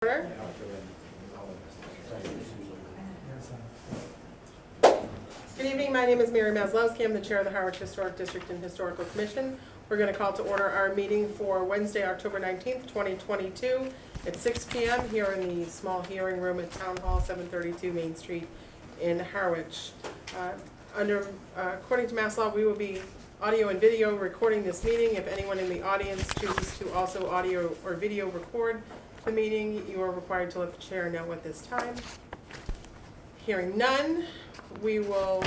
Good evening, my name is Mary Maslowski. I'm the chair of the Harwich Historic District and Historical Commission. We're going to call to order our meeting for Wednesday, October 19th, 2022 at 6 p.m. here in the small hearing room at Town Hall, 732 Main Street in Harwich. According to Mass Law, we will be audio and video recording this meeting. If anyone in the audience chooses to also audio or video record the meeting, you are required to let the chair know at this time. Hearing none, we will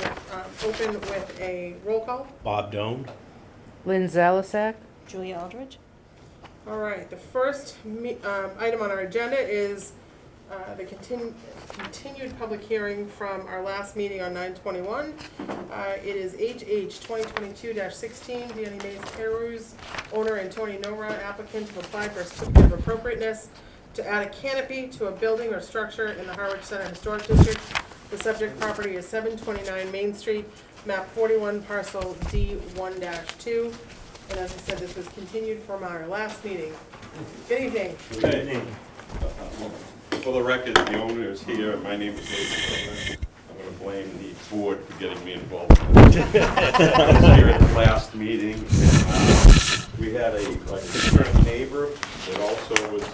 open with a roll call. Bob Doan. Lynn Zalisak. Julia Aldridge. All right, the first item on our agenda is the continued public hearing from our last meeting on 9/21. It is HH 2022-16. Danny Mays Carus, owner, and Tony Nora, applicant, have applied for a certificate of appropriateness to add a canopy to a building or structure in the Harwich Center Historic District. The subject property is 729 Main Street, map 41, parcel D1-2. And as I said, this was continued from our last meeting. Good evening. Good evening. For the record, the owner is here. My name is David. I'm going to blame the board for getting me involved. I was here at the last meeting, and we had a concerned neighbor that also was.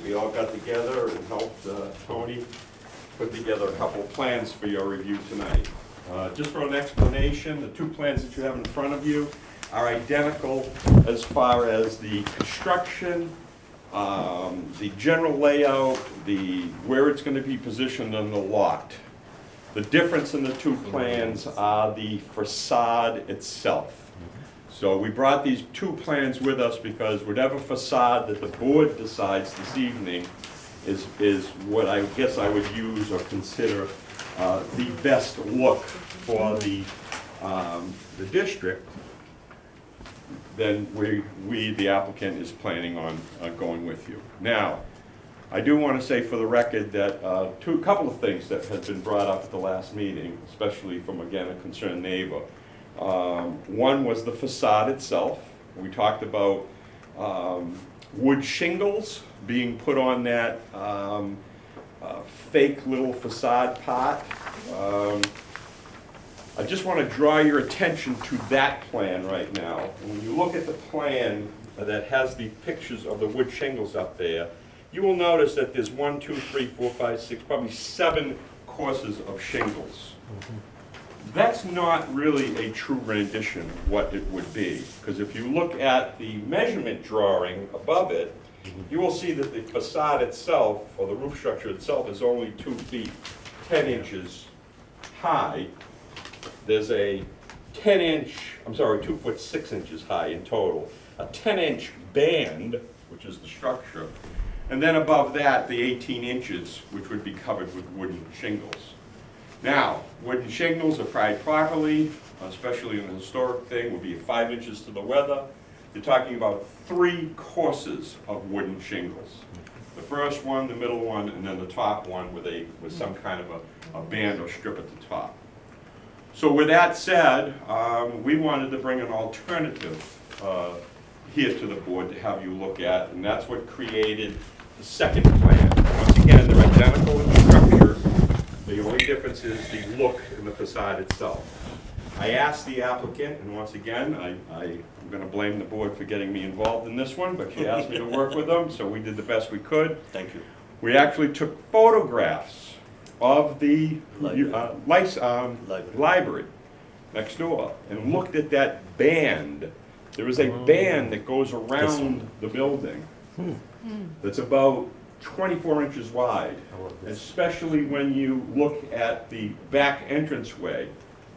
We all got together and helped Tony put together a couple plans for your review tonight. Just for an explanation, the two plans that you have in front of you are identical as far as the construction, the general layout, where it's going to be positioned on the lot. The difference in the two plans are the facade itself. So we brought these two plans with us because whatever facade that the board decides this evening is what I guess I would use or consider the best look for the district. Then we, the applicant, is planning on going with you. Now, I do want to say for the record that a couple of things that have been brought up at the last meeting, especially from, again, a concerned neighbor. One was the facade itself. We talked about wood shingles being put on that fake little facade part. I just want to draw your attention to that plan right now. When you look at the plan that has the pictures of the wood shingles up there, you will notice that there's 1, 2, 3, 4, 5, 6, probably 7 courses of shingles. That's not really a true rendition of what it would be, because if you look at the measurement drawing above it, you will see that the facade itself, or the roof structure itself, is only 2 feet 10 inches high. There's a 2 foot 6 inches high in total, a 10-inch band, which is the structure, and then above that, the 18 inches, which would be covered with wooden shingles. Now, wooden shingles applied properly, especially in the historic thing, would be 5 inches to the weather. You're talking about 3 courses of wooden shingles. The first one, the middle one, and then the top one with some kind of a band or strip at the top. So with that said, we wanted to bring an alternative here to the board to have you look at, and that's what created the second plan. Once again, they're identical in structure. The only difference is the look in the facade itself. I asked the applicant, and once again, I'm going to blame the board for getting me involved in this one, but she asked me to work with them, so we did the best we could. Thank you. We actually took photographs of the library next door and looked at that band. There is a band that goes around the building that's about 24 inches wide, especially when you look at the back entranceway.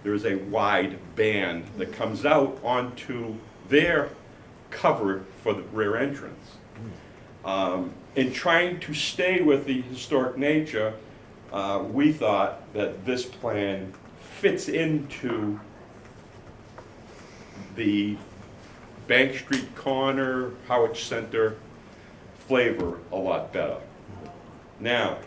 There is a wide band that comes out onto their cover for the rear entrance. In trying to stay with the historic nature, we thought that this plan fits into the Bank Street corner, Harwich Center flavor a lot better. Now,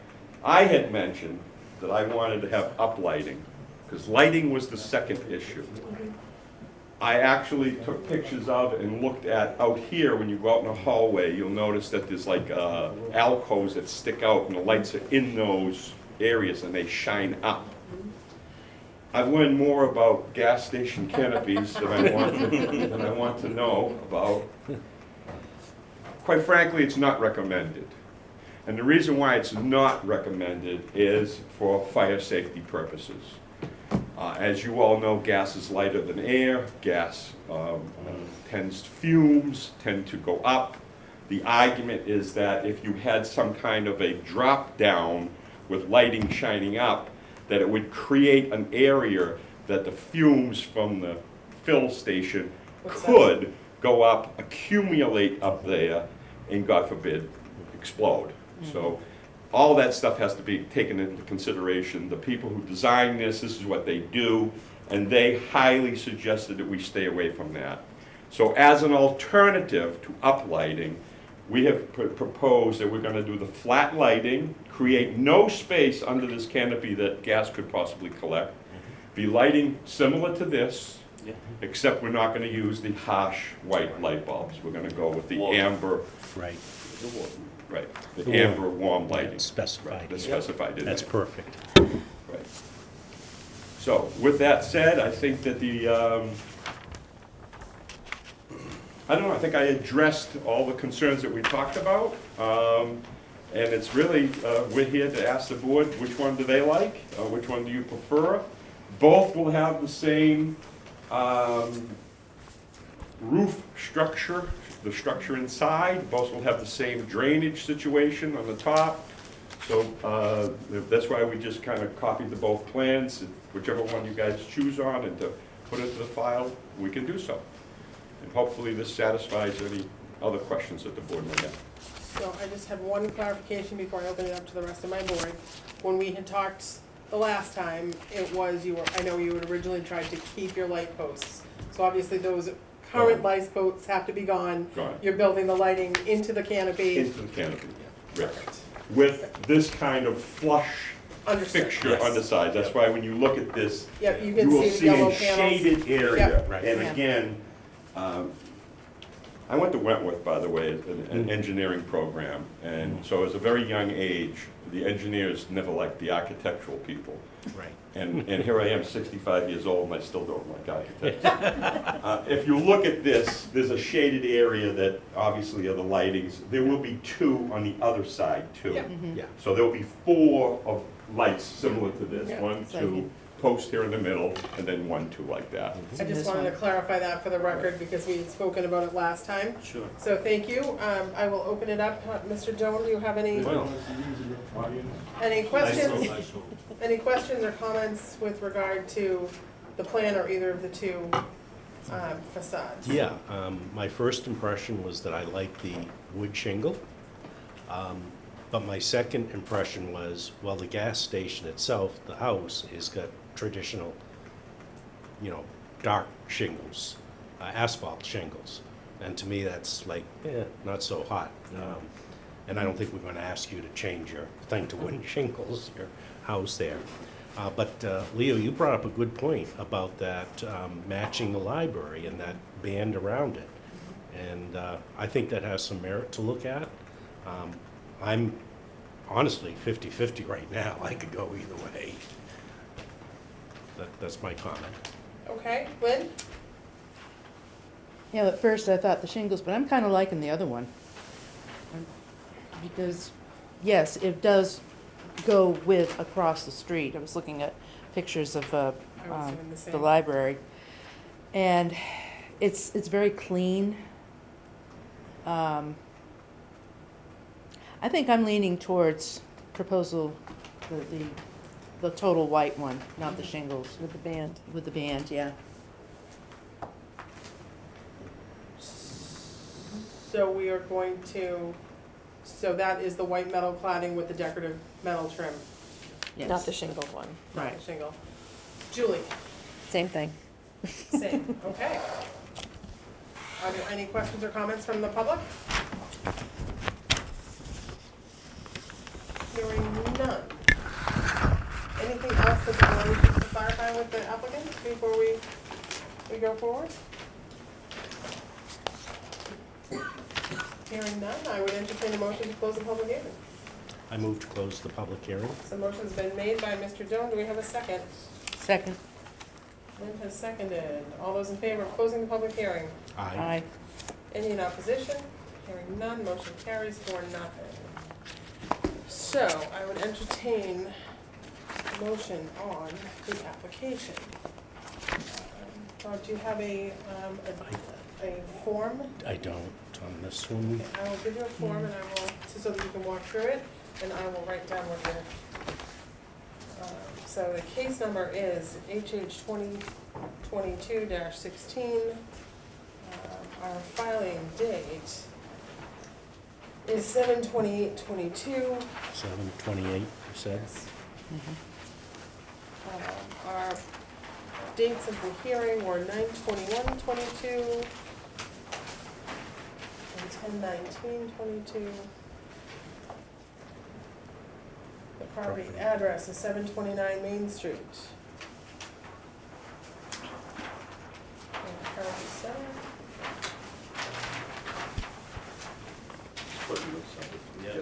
I had mentioned that I wanted to have uplighting, because lighting was the second issue. I actually took pictures of and looked at out here. When you go out in the hallway, you'll notice that there's like alcoves that stick out, and the lights are in those areas and they shine up. I've learned more about gas station canopies than I want to know about. Quite frankly, it's not recommended. And the reason why it's not recommended is for fire safety purposes. As you all know, gas is lighter than air. Gas fumes tend to go up. The argument is that if you had some kind of a drop down with lighting shining up, that it would create an area that the fumes from the fill station could go up, accumulate up there, and God forbid, explode. So all that stuff has to be taken into consideration. The people who design this is what they do, and they highly suggested that we stay away from that. So as an alternative to uplighting, we have proposed that we're going to do the flat lighting, create no space under this canopy that gas could possibly collect, be lighting similar to this, except we're not going to use the harsh white light bulbs. We're going to go with the amber. Right. Right, the amber warm lighting. That's specified. Right, that's specified in That's there. perfect. Right. So with that said, I think that I don't know, I think I addressed all the concerns that we talked about. And it's really, we're here to ask the board, which one do they like? Which one do you prefer? Both will have the same roof structure, the structure inside. Both will have the same drainage situation on the top. So that's why we just kind of copied the both plans. Whichever one you guys choose on and to put into the file, we can do so. And hopefully this satisfies any other questions that the board may have. So I just have one clarification before I open it up to the rest of my board. When we had talked the last time, it was I know you had originally tried to keep your light posts. So obviously those current light posts have to be gone. You're building the lighting into the canopy. Into the canopy, yes. With this kind of flush fixture on the side. That's why when you look at this, Yep, you you can will see the see yellow a panels. shaded area. Yep. Right. And Yeah. again, I went to Wentworth, by the way, an engineering program. And so at a very young age, the engineers never liked the architectural people. Right. And here I am, 65 years old, and I still don't like architecture. If you look at this, there's a shaded area that obviously are the lightings. There will be two on the other side too. Yeah. Yeah. So there will be 4 of lights similar to this. Yeah. 1, So 2, post here in the middle, and then 1, 2 like that. I just wanted to clarify that for the record because we had spoken about it last time. Sure. So thank you. I will open it up. Mr. Doan, do you have any questions? Any questions or comments with regard to the plan or either of the two facades? Yeah, my first impression was that I liked the wood shingle. But my second impression was, well, the gas station itself, the house, has got traditional, dark shingles, asphalt shingles. And to me, that's like, not so hot. And I don't think we're going to ask you to change your thing to wooden shingles, your house there. But Leo, you brought up a good point about that matching the library and that band around it. And I think that has some merit to look at. I'm honestly 50-50 right now. I could go either way. That's my comment. Okay, Lynn? Yeah, at first I thought the shingles, but I'm kind of liking the other one. Because, yes, it does go with across the street. I was looking at pictures of I was doing the same. the library. And it's very clean. I think I'm leaning towards proposal, the total white one, not the shingles. With the band. With the band, yeah. So we are going to, so that is the white metal cladding with the decorative metal trim, Yes. Not the shingled one. not Right. the shingle. Julie? Same thing. Same, okay. Are there any questions or comments from the public? Hearing none. Anything else that the board wishes to clarify with the applicant before we go forward? Hearing none, I would entertain a motion to close the public hearing. I move to close the public hearing. So motion's been made by Mr. Doan. Do we have a second? Second. Lynn has seconded. All those in favor of closing the public hearing? Aye. Any in opposition? Hearing none, motion carries 4-0. So I would entertain a motion on the application. Do you have a form? I don't on this one. Okay, I will give you a form and I will, so that you can walk through it, and I will write down what you're. So the case number is HH 2022-16. Our filing date is 7/28/22. 7/28, you said? Our dates of the hearing were 9/21/22 and 10/19/22. The property address is 729 Main Street. In Harwich Center. Yes,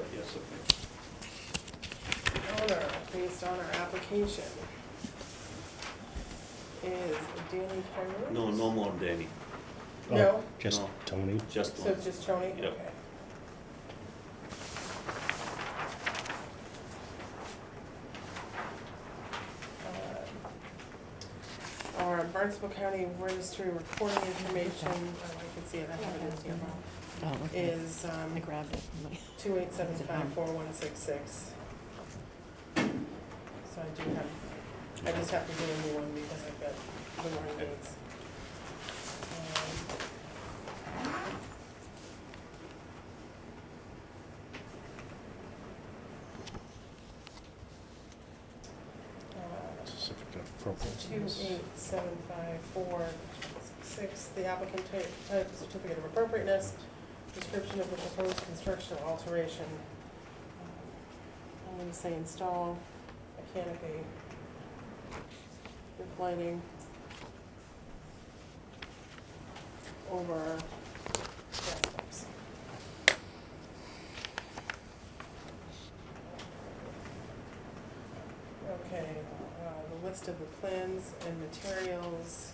Owner, based on our application, is Danny Kyrie? No, no more Danny, No? Just No. Tony? just So one. it's just Tony? Yep. Okay. Our Barnstable County Registry recording information, I can see it, I have it in here, Oh, okay. is I grabbed it. 28754166. So I do have, I just have to do a new one because I've got the wrong dates. Certificate of appropriateness. 2875466, the applicant type certificate of appropriateness, description of the proposed construction alteration. I'm gonna say install a canopy with lighting over gas pipes. Okay, the list of the plans and materials.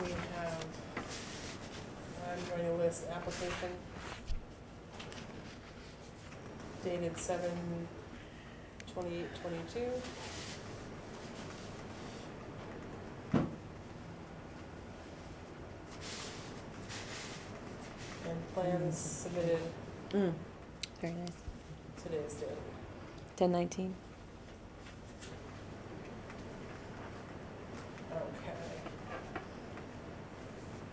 We have, I'm going to list application dated 7/28/22. And plans submitted Very nice. today's date. 1019. Okay.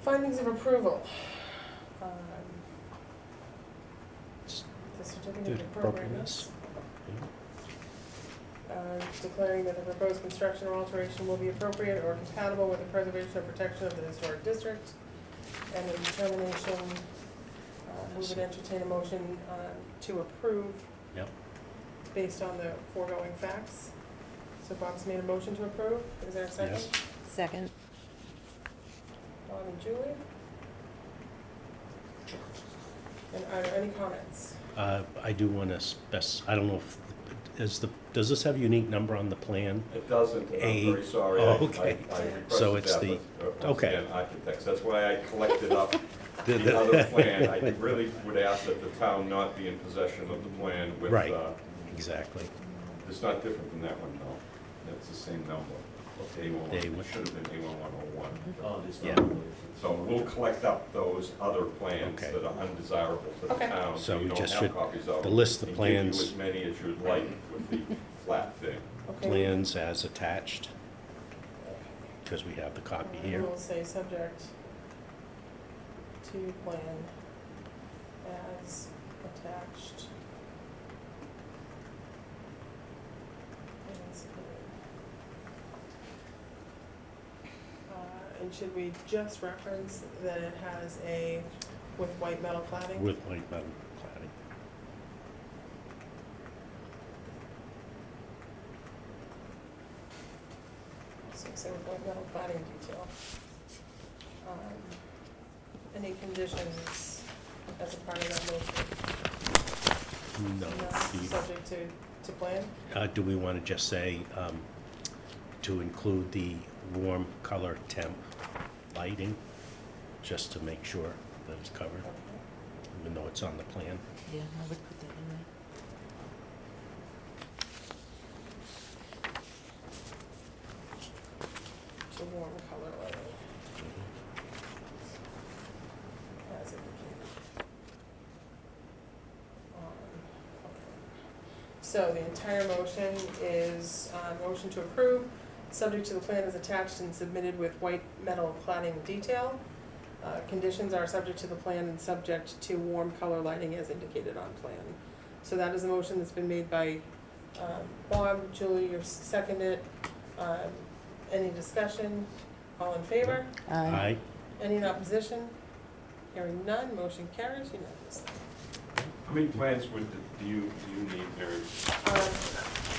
Findings of approval. The certificate of appropriateness. Declaring that the proposed construction or alteration will be appropriate or compatible with the preservation or protection of the historic district. And the determination, we would entertain a motion to approve Yep. based on the foregoing facts. So Bob's made a motion to approve. Is there a second? Yes. Second. Bob and Julie? And are there any comments? I do want to I don't know if, does this have a unique number on the plan? It doesn't, and I'm very sorry. Oh, okay. I requested So it's that, the- but, okay. again, architects, that's why I collected up the other plan. I really would ask that the town not be in possession of the plan with, Right. Exactly. it's not different than that one, though. It's the same number. A11, it A1. should have been A1101. Oh, this Yeah. one. So we'll collect up those other plans Okay. that are undesirable to the Okay. town. So you we don't just have should- copies of the them, list of and plans- give you as many as you'd like with the flat thing. Okay. Plans as attached, because we have the copy here. We'll say subject to plan as attached. And submitted. And should we just reference that it has with white metal cladding? With white metal cladding. So say with white metal cladding detail. Any conditions as a part of that motion? No. No, subject to plan? Do we want to just say, to include the warm color temp lighting, just to make sure that it's covered, Okay. even though it's on the plan? Yeah, I would put that in there. To warm color lighting, as indicated on plan. So the entire motion is, motion to approve, subject to the plan is attached and submitted with white metal cladding detail. Conditions are subject to the plan and subject to warm color lighting as indicated on plan. So that is a motion that's been made by Bob. Julie, you seconded. Any discussion? All in favor? Aye. Any in opposition? Hearing none, motion carries unanimously. How many plans do you need, Mary?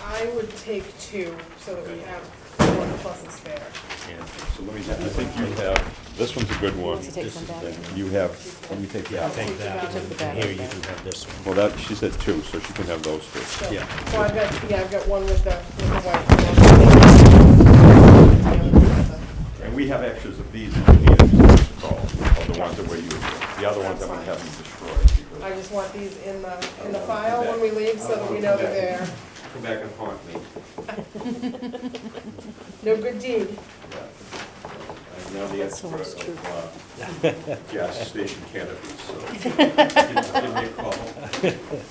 I would take 2 so that we have 1 plus a spare. Yeah. So let me, I think you have, this one's a good one. Wants to take some back. And you have, let me take Yeah, I'll that. take that. You took the back. And here, you can have this one. Well, that, she said 2, so she can have those 2. So, Yeah. so I've got 1 with the white. And we have extras of these if you need them, just call, of the ones that we're using. The other ones I'm gonna have them destroyed. I just want these in the file when we leave so that we know they're there. Come back and haunt me. No good deed. I know the That's almost expert true. of gas station canopies, so give me a call.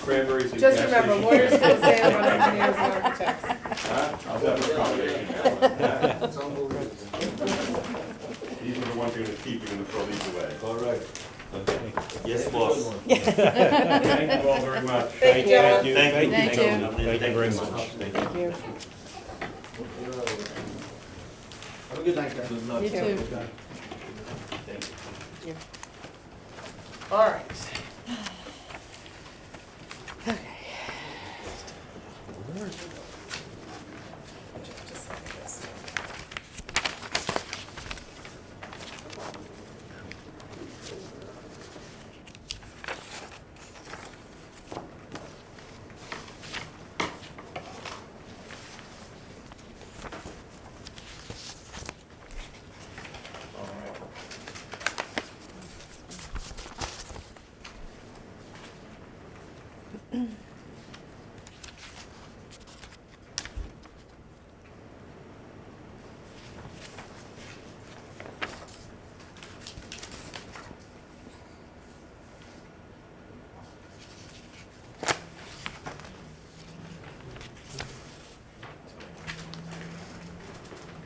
Cranberries and Just gas remember, station lawyers canopies. don't say about engineers and architects. Huh? I'll have a combination. These are the ones you're gonna keep, you're gonna throw these away. All right. Okay. Yes, boss. Thank you all very much. Thank you, John. Thank you. Thank you. Thank you very much. Thank you. Have a good night, guys. You too. All right. Okay. Just like this.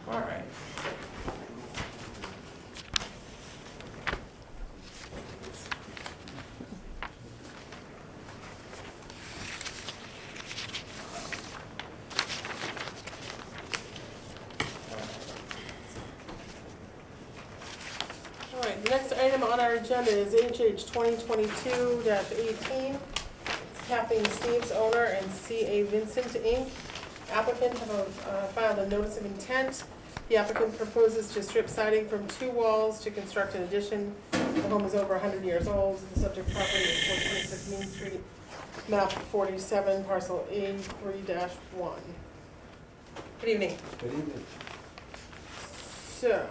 All right. All right. All right, the next item on our agenda is HH 2022-18. It's Kathleen Steves, owner, and C.A. Vincent, Inc. Applicant have filed a notice of intent. The applicant proposes to strip siding from 2 walls to construct an addition. The home is over 100 years old. The subject property is 426 Main Street, map 47, parcel A3-1. Good evening. Good evening. So,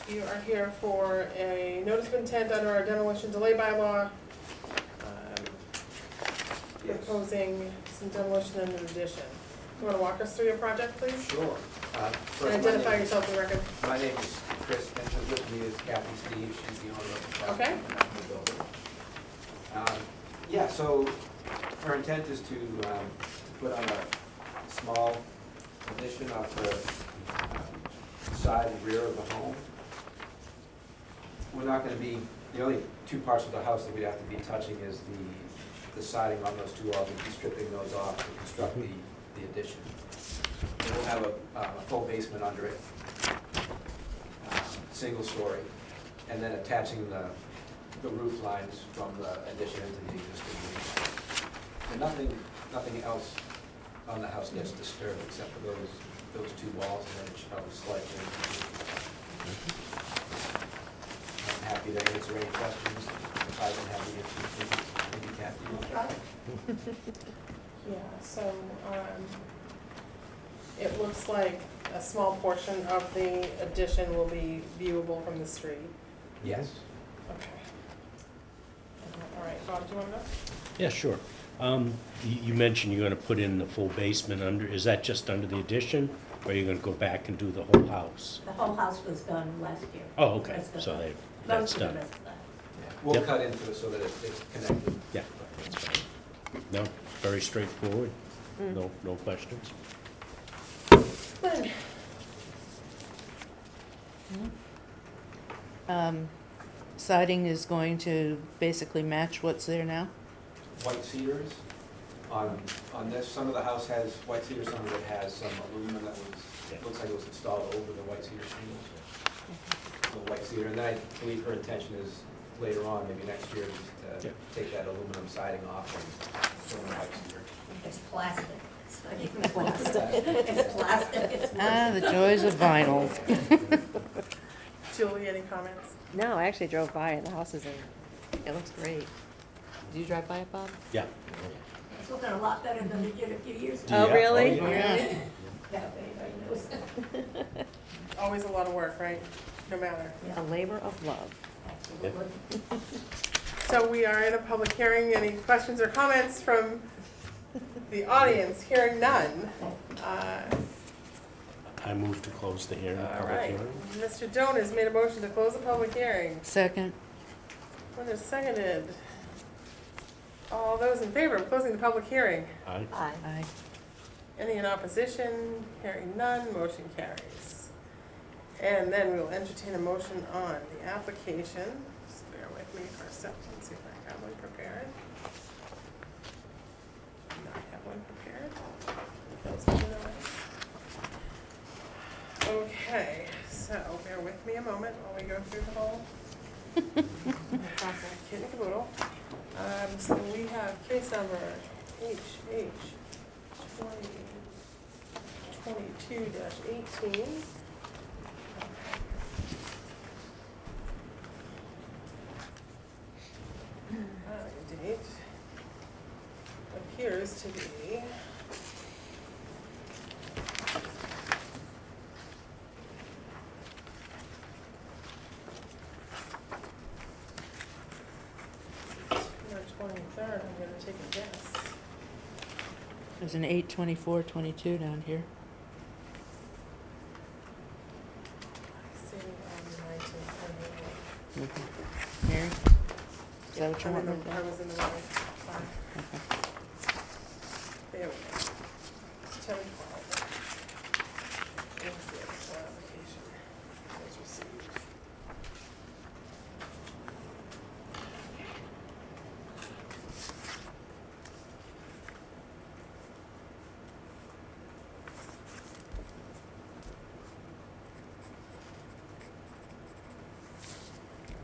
you are here for a notice of intent under our demolition delay bylaw, Yes. proposing some demolition and an addition. You want to walk us through your project, please? Sure. And First, my identify name- yourself for the record. My name is Chris, and with me is Kathy Steve, she's the owner of the property. Okay. And I'm the builder. Yeah, so our intent is to put on a small addition off the side and rear of the home. We're not gonna be, the only 2 parts of the house that we'd have to be touching is the siding on those 2 walls, we'd be stripping those off to construct the addition. And we'll have a full basement under it, single story, and then attaching the roof lines from the addition into the existing roof. And nothing else on the house gets disturbed except for those 2 walls, and then it should probably slide in. I'm happy to answer any questions. outside and have the handicap use. Yeah, so, it looks like a small portion of the addition will be viewable from the street. Yes. Okay. All right, Bob, do you want to go? Yeah, sure. You mentioned you're gonna put in the full basement under, is that just under the addition? Or are you gonna go back and do the whole house? The whole house was done last year. Oh, okay, Rest of so it. that's Most of the done. rest of that. Yeah. We'll Yep. cut into it so that it's connected. Yeah, that's fine. No, very straightforward. No questions? Good. Siding is going to basically match what's there now? White cedars on this, some of the house has white cedar, some of it has some aluminum that was, looks like it was installed over the white cedar shingles. The white cedar, and then I believe her intention is later on, maybe next year, just to Yeah. take that aluminum siding off and put in the white cedar. It's plastic. It's not even plastic. It's plastic. It's Ah, the joys of vinyl. Julie, any comments? No, I actually drove by it. The house is it looks great. Did you drive by it, Bob? Yeah. It's looking a lot better than it did a few years ago. Oh, Yeah. really? Oh, yeah. Yeah, if anybody knows. Always a lot of work, right? No matter. A labor of love. Absolutely. So we are in a public hearing. Any questions or comments from the audience? Hearing none. I move to close the hearing, All public right. hearing. Mr. Jones has made a motion to close the public hearing. Second, Linda seconded. All those in favor of closing the public hearing? Aye. Aye. aye. Any in opposition? Hearing none, motion carries. And then we will entertain a motion on the application. Just bear with me for a second, see if I have one prepared. Do not have one prepared. Those are in the way. Okay, so bear with me a moment while we go through the whole kit and caboodle. So we have case number HH 2022-18. Date appears to be September 23rd. I'm gonna take a guess. There's an 8/24/22 down here. I see on 1928. Mary? Is that what you want? Linda? I was in the wrong spot. Okay. There we go. It's 10/12. What's the actual application? Was received.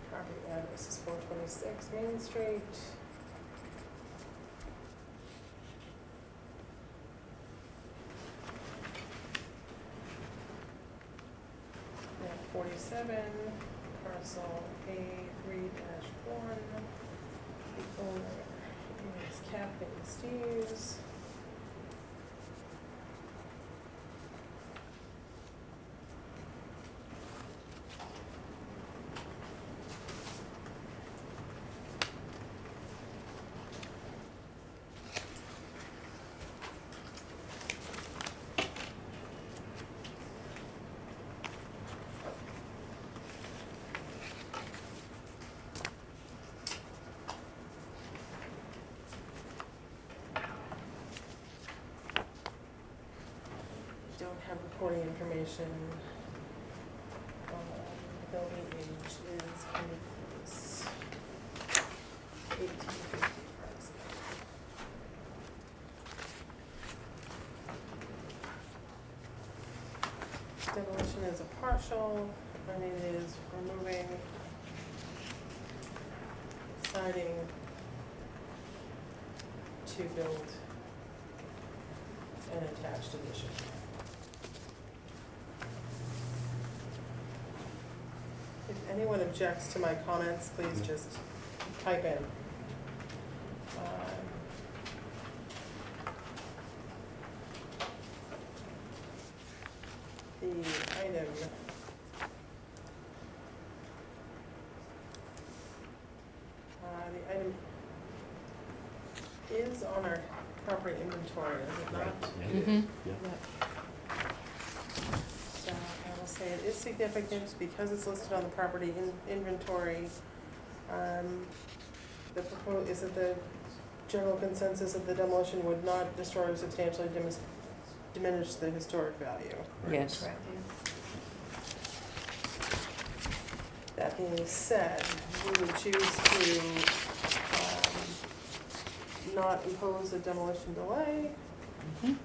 Property address is 426 Main Street. Map 47, parcel A3-1. The owner is Captain Steves. Don't have recording information. Building age is under this 1850 approximately. Demolition is a partial, and it is removing siding to build an attached addition. If anyone objects to my comments, please just type in. The item. The item is on our property inventory, is it not? Right. Mhm. Yeah. So I will say it is significant because it's listed on the property inventory. Is it the general consensus that the demolition would not destroy or substantially diminish the historic value? Yes. That being said, we would choose to not impose a demolition delay. Mhm.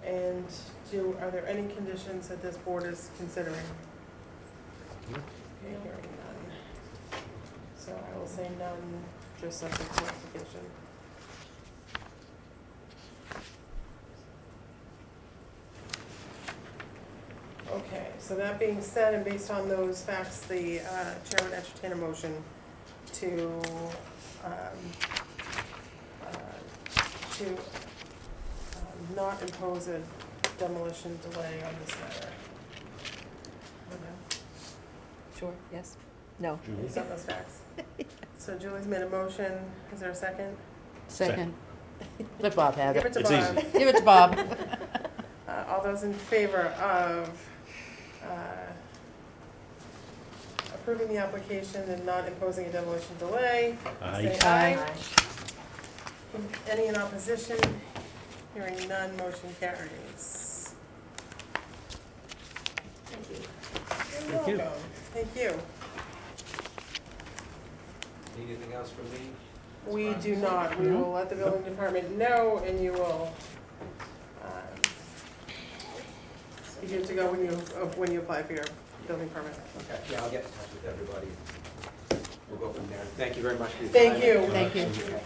And are there any conditions that this board is considering? Okay, hearing none. So I will say none, just subject to modification. Okay, so that being said, and based on those facts, the chair would entertain a motion to not impose a demolition delay on this matter. Sure, yes? No. Based on those facts. So Julie's made a motion, is there a second? Second. Let Bob have Give it it. to It's Bob. easy. Give it to Bob. All those in favor of approving the application and not imposing a demolition delay, say Aye. aye. Any in opposition? Hearing none, motion carries. Thank you. You're Thank you. welcome. Thank you. Need anything else from me? We do not, we will let the building department know, and you will be good to go when you apply for your building permit. Okay, yeah, I'll get in touch with everybody. We'll go from there. Thank you very much for your Thank time. you. Thank you. Okay.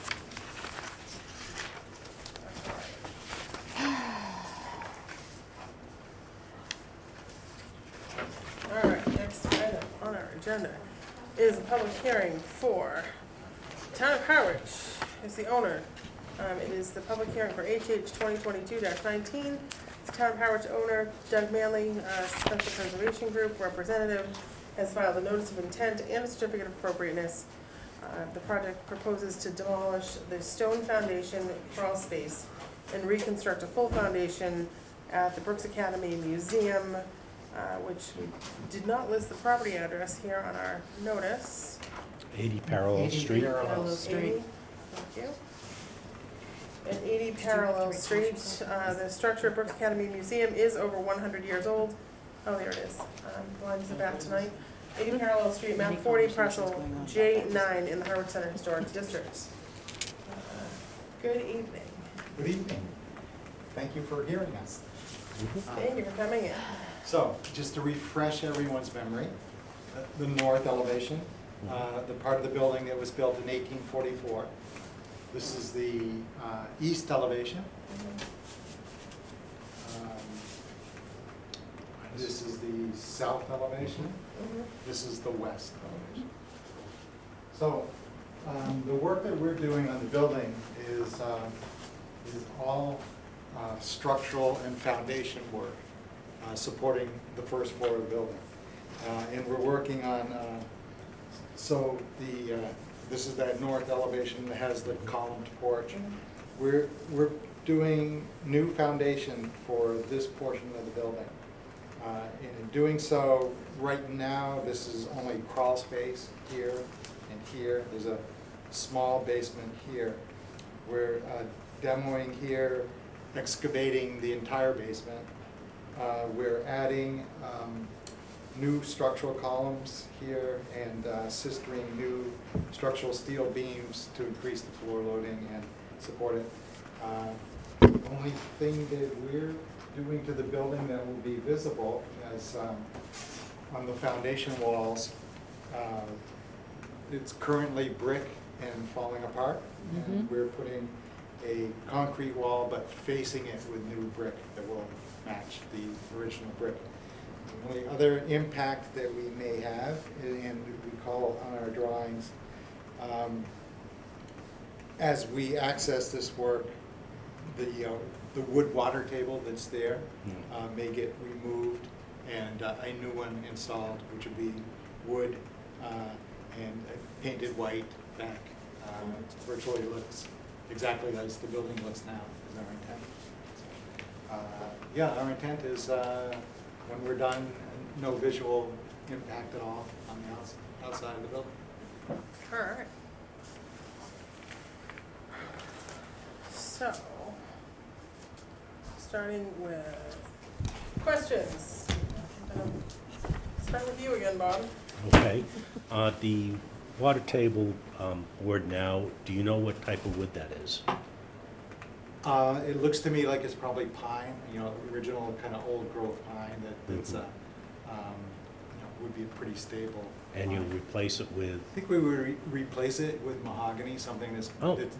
All right, next item on our agenda is a public hearing for Town of Harwich is the owner. It is the public hearing for HH 2022-19. The Town of Harwich owner, Doug Manley, Special Preservation Group representative, has filed a notice of intent and a certificate of appropriateness. The project proposes to demolish the stone foundation crawl space and reconstruct a full foundation at the Brooks Academy Museum, which we did not list the property address here on our notice. 80 Parallel Street. Parallel Street. 80, thank you. At 80 Parallel Street, the structure at Brooks Academy Museum is over 100 years old. Oh, there it is. Blind as a bat tonight. 80 Parallel Street, map 40, parcel J9 in the Harwich Center Historic District. Good evening. Good evening. Thank you for hearing us. Thank you for coming in. So, just to refresh everyone's memory, the north elevation, the part of the building that was built in 1844. This is the east elevation. This is the south elevation. This is the west elevation. So, the work that we're doing on the building is all structural and foundation work supporting the first floor of the building. And we're working on, this is that north elevation that has the columned porch. We're doing new foundation for this portion of the building. And in doing so, right now, this is only crawl space here and here. There's a small basement here. We're demoing here, excavating the entire basement. We're adding new structural columns here and sistering new structural steel beams to increase the floor loading and support it. The only thing that we're doing to the building that will be visible is on the foundation walls. It's currently brick and falling apart. And we're putting a concrete wall but facing it with new brick that will match the original brick. The only other impact that we may have, and we call on our drawings, As we access this work, the wood water table that's there may get removed and a new one installed, which would be wood and painted white back. Virtually looks exactly as the building looks now, is our intent. So, yeah, our intent is when we're done, no visual impact at all on the outside of the building. All right. So, starting with questions. Start with you again, Bob. Okay. The water table board now, do you know what type of wood that is? It looks to me like it's probably pine, original kind of old growth pine that's would be pretty stable. And you'll replace it with? I think we would replace it with mahogany, something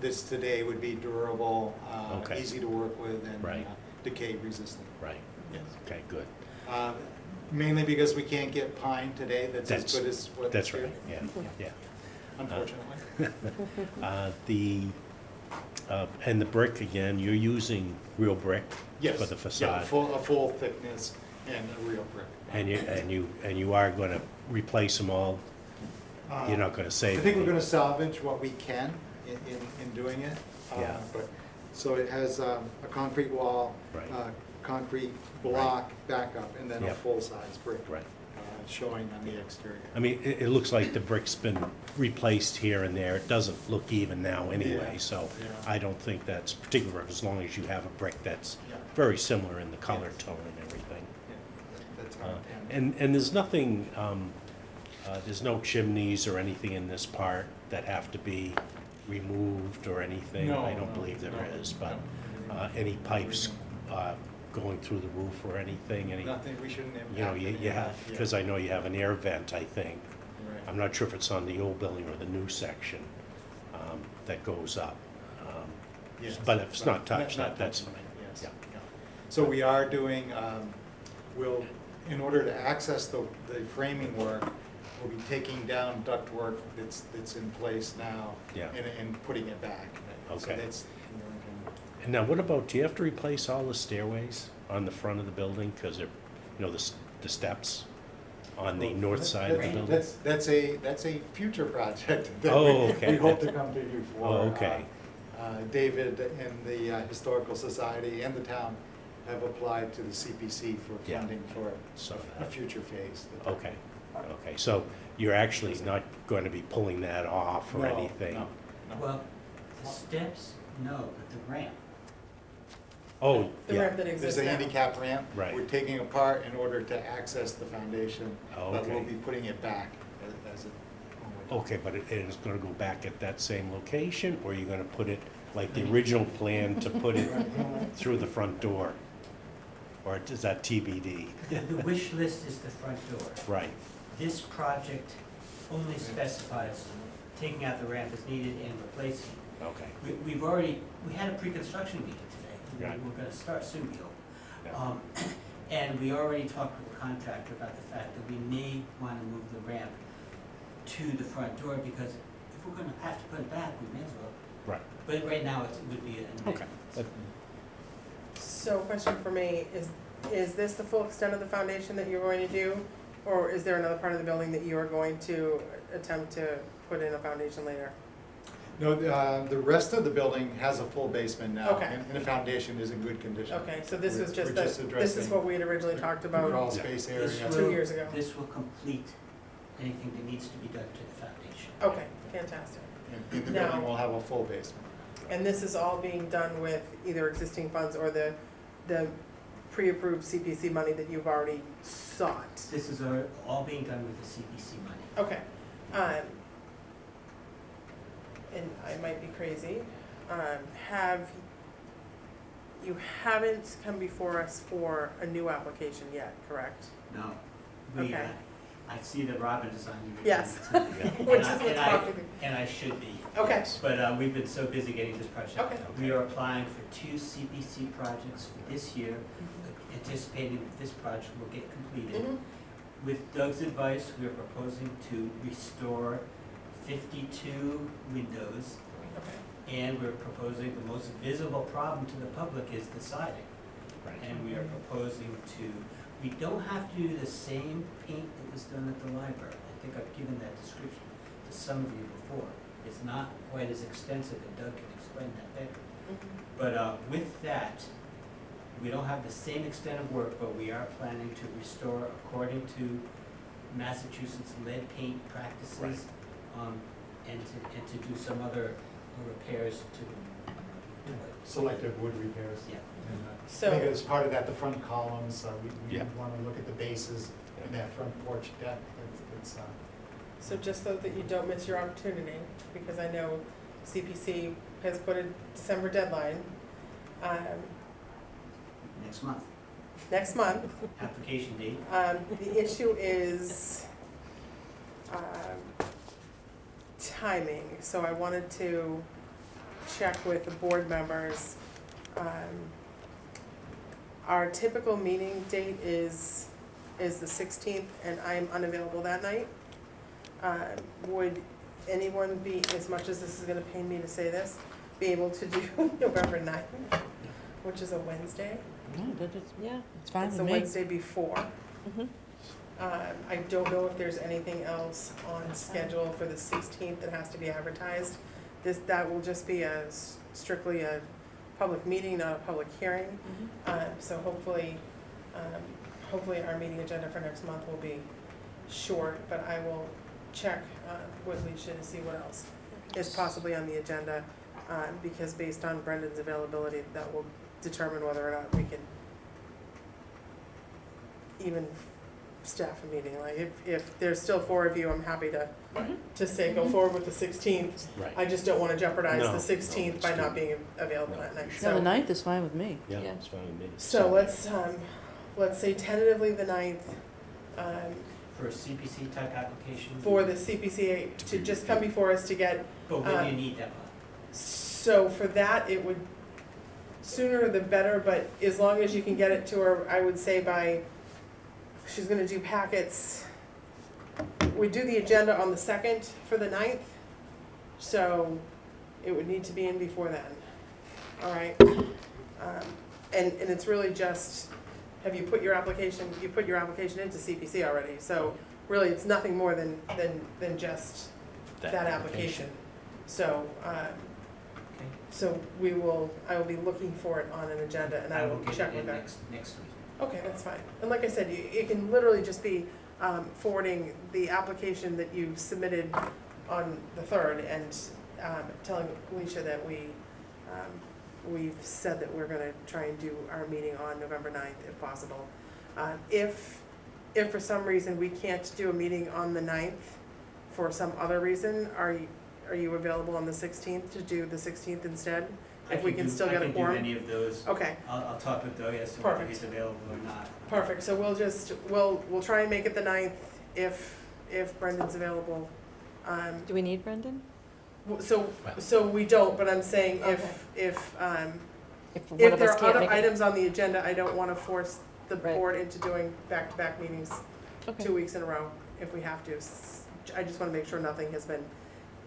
that's today would be durable, Okay. easy to work with, and Right. decay resistant. Right. Yes. Okay, good. Mainly because we can't get pine today that's as good as what's That's here. right, yeah. Unfortunately. And the brick, again, you're using real brick Yes. for the facade? Yeah, a full thickness and a real brick. And you are gonna replace them all? You're not gonna save? I think we're any? gonna salvage what we can in doing it. Yeah. So it has a concrete wall, Right. concrete block backup, and then a Yep. full-size brick. Right. Showing on the exterior. I mean, it looks like the brick's been replaced here and there. It doesn't look even now anyway, Yeah. so Yeah. I don't think that's particular, as long as you have a brick that's Yeah. very similar in the color tone and everything. Yeah, that's our intent. And there's nothing, there's no chimneys or anything in this part that have to be removed or anything? No, I don't no, believe there no, is, but no. any pipes going through the roof or anything? Nothing, we shouldn't impact. You know, any of you have, that, yeah. because I know you have an air vent, I think. Right. I'm not sure if it's on the old building or the new section that goes up. Yes. But if it's not Right. touched, Not that's touching fine. it, yes. Yeah. Yeah. So we are doing, in order to access the framing work, we'll be taking down ductwork that's in place now. Yeah. And putting it back. So Okay. that's, And now, what about, do you have to replace all the stairways on the front of the building? Because they're, the steps on the north side of the building? That's a future project that Oh, okay. we hope to come to you for. Oh, okay. David and the Historical Society and the town have applied to the CPC for Yeah. funding for So a that- future phase. Okay, so you're actually not going to be pulling that off or No, anything? no. Well, the steps, no, but the ramp. Oh, The yeah, ramp that There's exists a now. handicap ramp. Right. We're taking apart in order to access the foundation, Oh, but we'll okay. be putting it back as it. okay, but it is going to go back at that same location? Or are you going to put it, like the original plan, to put it through the front door? Or is that TBD? The wish list is the front door. Right, This project only specifies taking out the ramp as needed and replacing. okay. We had a pre-construction meeting today. Right. We're gonna start soon, we hope. Yeah. And we already talked with the contractor about the fact that we may wanna move the ramp to the front door, because if we're gonna have to put it back, we may as well. Right, But right now, it would be a okay. So question for me, is this the full extent of the foundation that you're going to do? Or is there another part of the building that you are going to attempt to put in a foundation later? No, the rest of the building has a full basement now. Okay. And the foundation is in good condition. Okay, so this was just, We're just this is addressing what we had originally talked about. Crawl Yeah. space This area. 2 years ago. This will complete anything that needs to be done to the foundation. Okay, fantastic. And the Now- building will have a full basement. And this is all being done with either existing funds or the pre-approved CPC money that you've already sought? This is all being done with the CPC money. Okay. And I might be crazy. You haven't come before us for a new application yet, correct? No. Okay. I see that Robin is on your Yes. agenda too. Which is And what's I- prompting me. And I should be. Okay. But we've been so busy getting this project. Okay. We are applying for 2 CPC projects for this year, anticipating that this project will get completed. Mhm. With Doug's advice, we are proposing to restore 52 windows, Okay. and we're proposing the most visible problem to the public is the siding. And we are proposing to, we don't have to do the same paint that was done at the library. I think I've given that description to some of you before. It's not quite as extensive, and Doug can explain that better. But with that, we don't have the same extent of work, but we are planning to restore according to Massachusetts lead paint practices, and to do some other repairs to it. Selective wood repairs. Yeah. And, So- I think as part of that, the front columns, we Yeah. want to look at the bases and that front porch deck. It's So just so that you don't miss your opportunity, because I know CPC has put a December deadline, Next month, next month. application date. The issue is timing, so I wanted to check with the board members. Our typical meeting date is the 16th, and I am unavailable that night. Would anyone be, as much as this is gonna pain me to say this, be able to do November 9th, which is a Wednesday? No, it's Yeah. fine It's with the me. Wednesday before. Mhm. I don't know if there's anything else on schedule for the 16th that has to be advertised. That will just be strictly a public meeting, not a public hearing. So hopefully our meeting agenda for next month will be short, but I will check with Leisha to see what else is possibly on the agenda, because based on Brendan's availability, that will determine whether or not we can even staff a meeting. Like, if there's still 4 of you, I'm happy to say go forward with the 16th. Right. I just don't wanna jeopardize No, the no, 16th by it's not good. being available No, that night. we No, the So, 9th is fine with me. Yeah, Yeah. it's fine with me. so let's say tentatively the 9th, For a CPC type application? for the CPCA to just come before us to get, But when do you need that one? so for that, it would, sooner the better, but as long as you can get it to her, I would say she's gonna do packets. We do the agenda on the 2nd for the 9th, so it would need to be in before then. All right? And it's really just, have you put your application into CPC already? So really, it's nothing more than just that application. So, Okay. so I will be looking for it on an agenda, and I will get check it with in her. next week. Okay, that's fine. And like I said, it can literally just be forwarding the application that you submitted on the 3rd and telling Alicia that we've said that we're gonna try and do our meeting on November 9th if possible. If for some reason we can't do a meeting on the 9th for some other reason, are you available on the 16th to do the 16th instead? If we can still get a I quorum? can do any of those. Okay. I'll talk with Doug as to whether Perfect. he's available or not. Perfect, so we'll try and make it the 9th if Brendan's available. Do we need Brendan? So we don't, but I'm saying if If one if of there us are can't other make it? items on the agenda, I don't wanna force the Right. board into doing back-to-back meetings Okay. 2 weeks in a row if we have to. I just wanna make sure nothing has been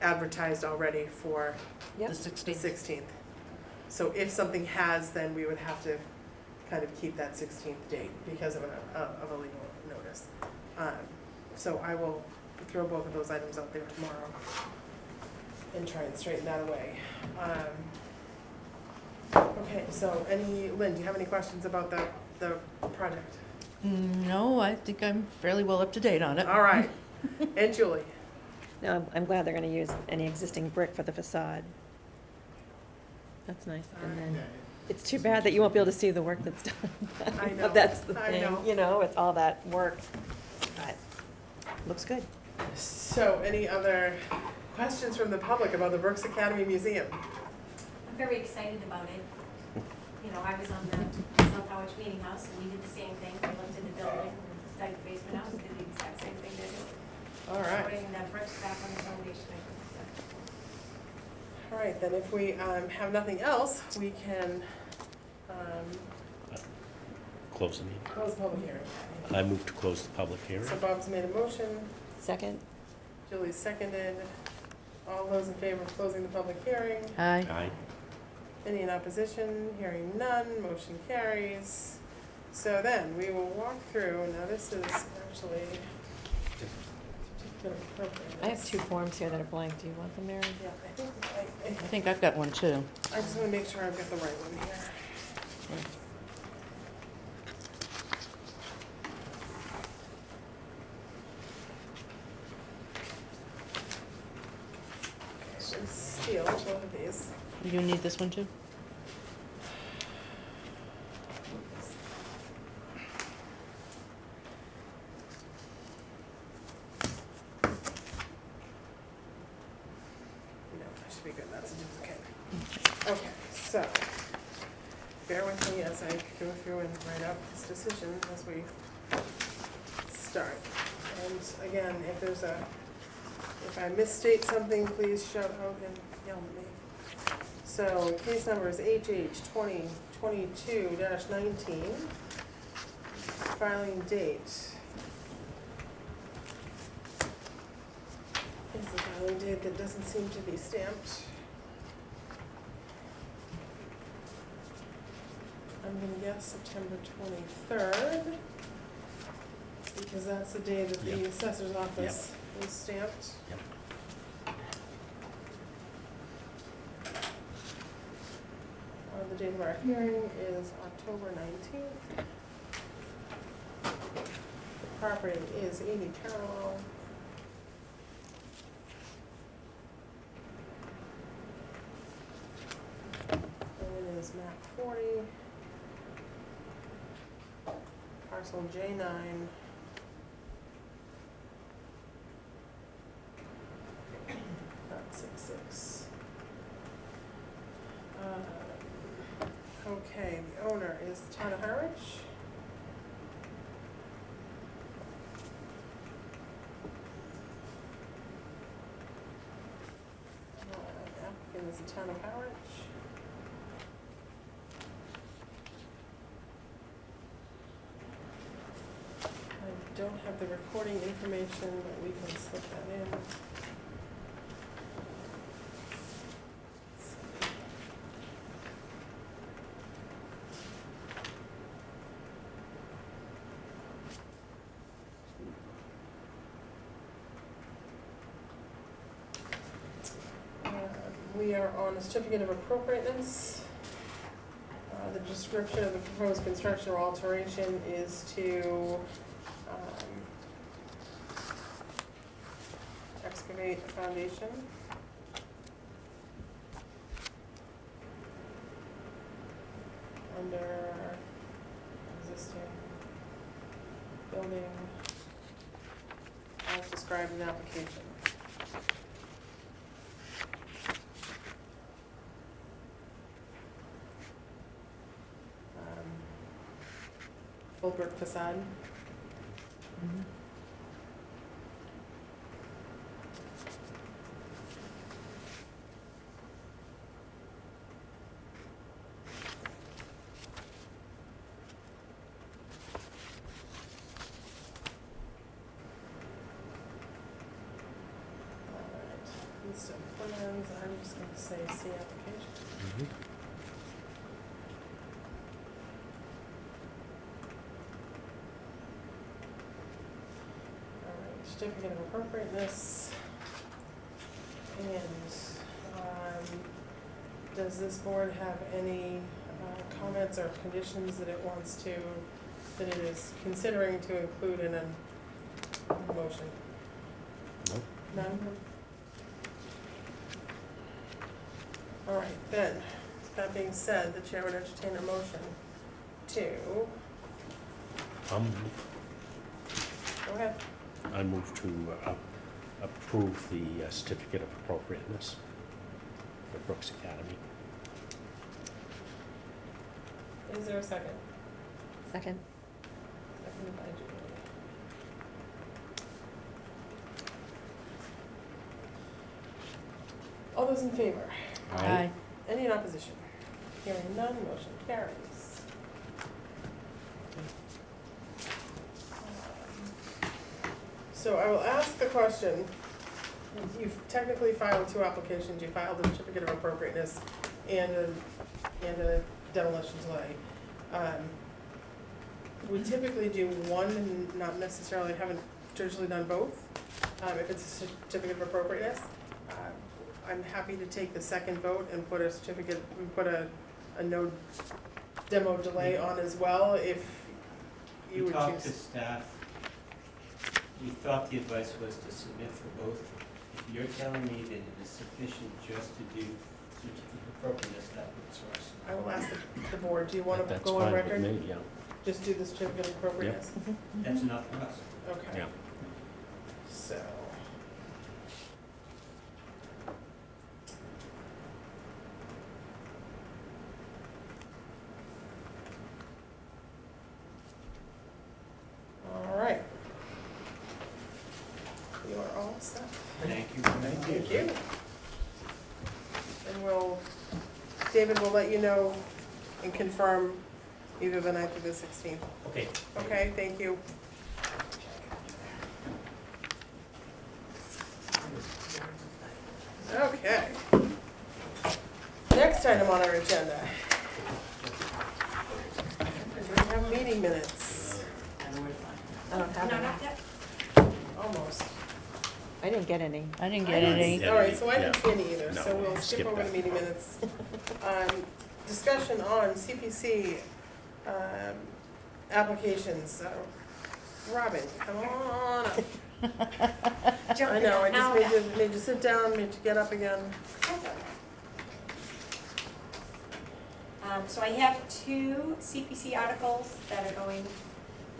advertised already for Yep. The the 16th. 16th. So if something has, then we would have to kind of keep that 16th date because of a legal notice. So I will throw both of those items out there tomorrow and try and straighten that away. Okay, so Lynn, do you have any questions about the project? No, I think I'm fairly well up to date on it. All right, and Julie? No, I'm glad they're gonna use any existing brick for the facade. That's nice. And then, it's too bad that you won't be able to see the work that's done. I know, That's the I thing, know. you know, it's all that work, but looks good. So any other questions from the public about the Brooks Academy Museum? I'm very excited about it. You know, I was on the South Harwich Meeting House, and we did the same thing. We looked in the building, and dug the basement out, and did the exact same thing they're doing. All right. Putting the bricks back on the foundation, I think that's All right, then if we have nothing else, we can Close the meeting. close the public hearing. I move to close the public hearing. So Bob's made a motion, Second? Julie's seconded. All those in favor of closing the public hearing? Aye. Aye. Any in opposition? Hearing none, motion carries. So then, we will walk through, now this is actually certificate of appropriateness. I have two forms here that are blank. Do you want them, Mary? Yeah, I think I've got one too. I just wanna make sure I've got the right one here. Okay, so steal both of these. You need this one too? No, that should be good, that's a duplicate. Okay, so, bear with me as I go through and write out this decision as we start. And again, if I misstate something, please shout out and yell at me. So, case number is HH 2022-19, filing date. Is the filing date that doesn't seem to be stamped. I'm gonna guess September 23rd, because that's the day that the Yep. assessor's office was stamped. Yep. The date of our hearing is October 19th. The property is 80 Parallel. And it is map 40. Parcel J9. .66. Okay, the owner is the town of Harwich. Applicant is the town of Harwich. I don't have the recording information, but we can slip that in. We are on a certificate of appropriateness. The description of the proposed construction or alteration is to excavate a foundation. Under existing building as described in the application. Full brick facade. Mhm. List of plans, I'm just gonna say see application. Mhm. Alright, certificate of appropriateness. And, does this board have any, comments or conditions that it wants to, that it is considering to include in a motion? Nope. None? All right, then, that being said, the chair would entertain a motion to, go ahead. I move to approve the certificate of appropriateness for Brooks Academy. Is there a second? Second. Seconded by Julie. All those in favor? Aye. Any in opposition? Hearing none, motion carries. So I will ask the question, you've technically filed two applications. You filed a certificate of appropriateness and a demolition delay. We typically do one and not necessarily, haven't traditionally done both, if it's a certificate of appropriateness. I'm happy to take the second vote and put a certificate, we put a no demo delay on as well, if you We would talked to choose. staff, we thought the advice was to submit for both. If you're telling me that it is sufficient just to do certificate of appropriateness, that would source. I will ask the board, do you want to That's go on fine with record? me, yeah. Just do the certificate of appropriateness? That's enough for us. Okay. Yeah. So. All right. You are all set. Thank you. Thank you. And David will let you know and confirm either the 9th or the 16th. Okay. Okay, thank you. Okay. Next item on our agenda. We have meeting minutes. I don't have No, any. not yet. Almost. I didn't get any. I didn't get any. Yeah. All right, so I didn't see Yeah. any either, No, so we'll skip skip over that. the meeting minutes. Discussion on CPC applications. Robin, come on up. I know, I just made you sit down, made you get up again. So I have two CPC articles that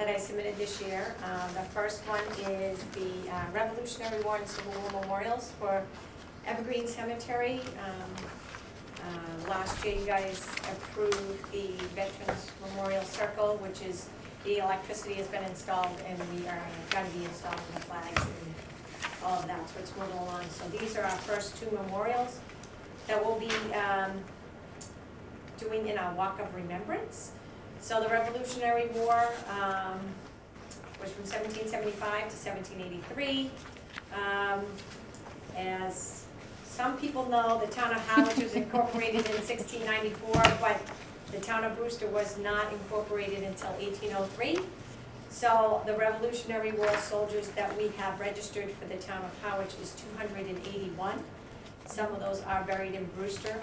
I submitted this year. The first one is the Revolutionary War and Civil War memorials for Evergreen Cemetery. Last year, you guys approved the Veterans Memorial Circle, which is, the electricity has been installed, and we are gonna be installing the flags and all of that, so it's moving along. So these are our first two memorials that we'll be doing in our Walk of Remembrance. So the Revolutionary War was from 1775 to 1783. As some people know, the town of Harwich was incorporated in 1694, but the town of Brewster was not incorporated until 1803. So the Revolutionary War soldiers that we have registered for the town of Harwich is 281. Some of those are buried in Brewster,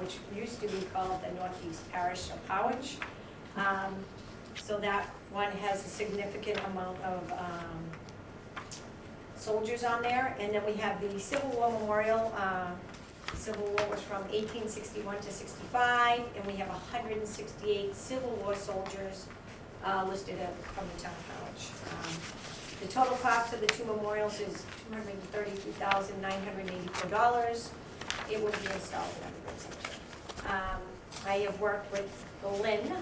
which used to be called the Northeast Parish of Harwich. So that one has a significant amount of soldiers on there. And then we have the Civil War Memorial. Civil War was from 1861 to 65, and we have 168 Civil War soldiers listed from the town of Harwich. The total cost of the two memorials is $232,984. It will be installed in Evergreen Cemetery. I have worked with Lynn.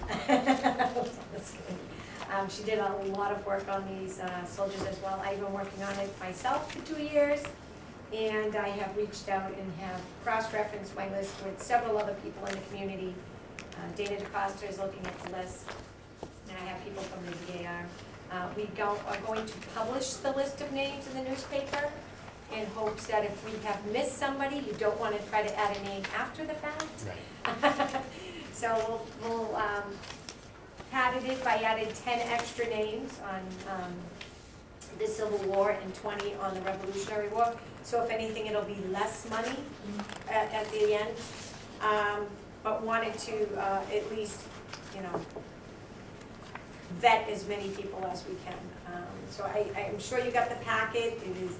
She did a lot of work on these soldiers as well. I've been working on it myself for 2 years, and I have reached out and have cross-referenced my list with several other people in the community. Dana DeCosta is looking at the list, and I have people from the DAR. We are going to publish the list of names in the newspaper in hopes that if we have missed somebody, you don't want to try to add a name after the fact. Right. So we'll padded it by added 10 extra names on the Civil War and 20 on the Revolutionary War. So if anything, it'll be less money at the end. But wanted to at least, vet as many people as we can. So I'm sure you got the packet. It is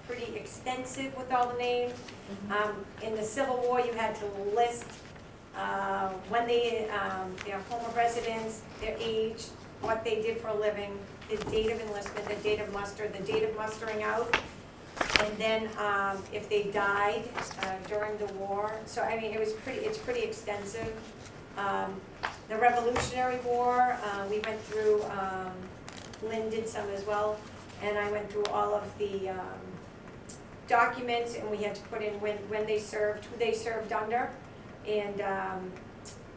pretty extensive with all the names. In the Civil War, you had to list when they, their home of residence, their age, what they did for a living, the date of enlistment, the date of muster, the date of mustering out, and then if they died during the war. So I mean, it's pretty extensive. The Revolutionary War, we went through, Lynn did some as well, and I went through all of the documents, and we had to put in when they served, who they served under, and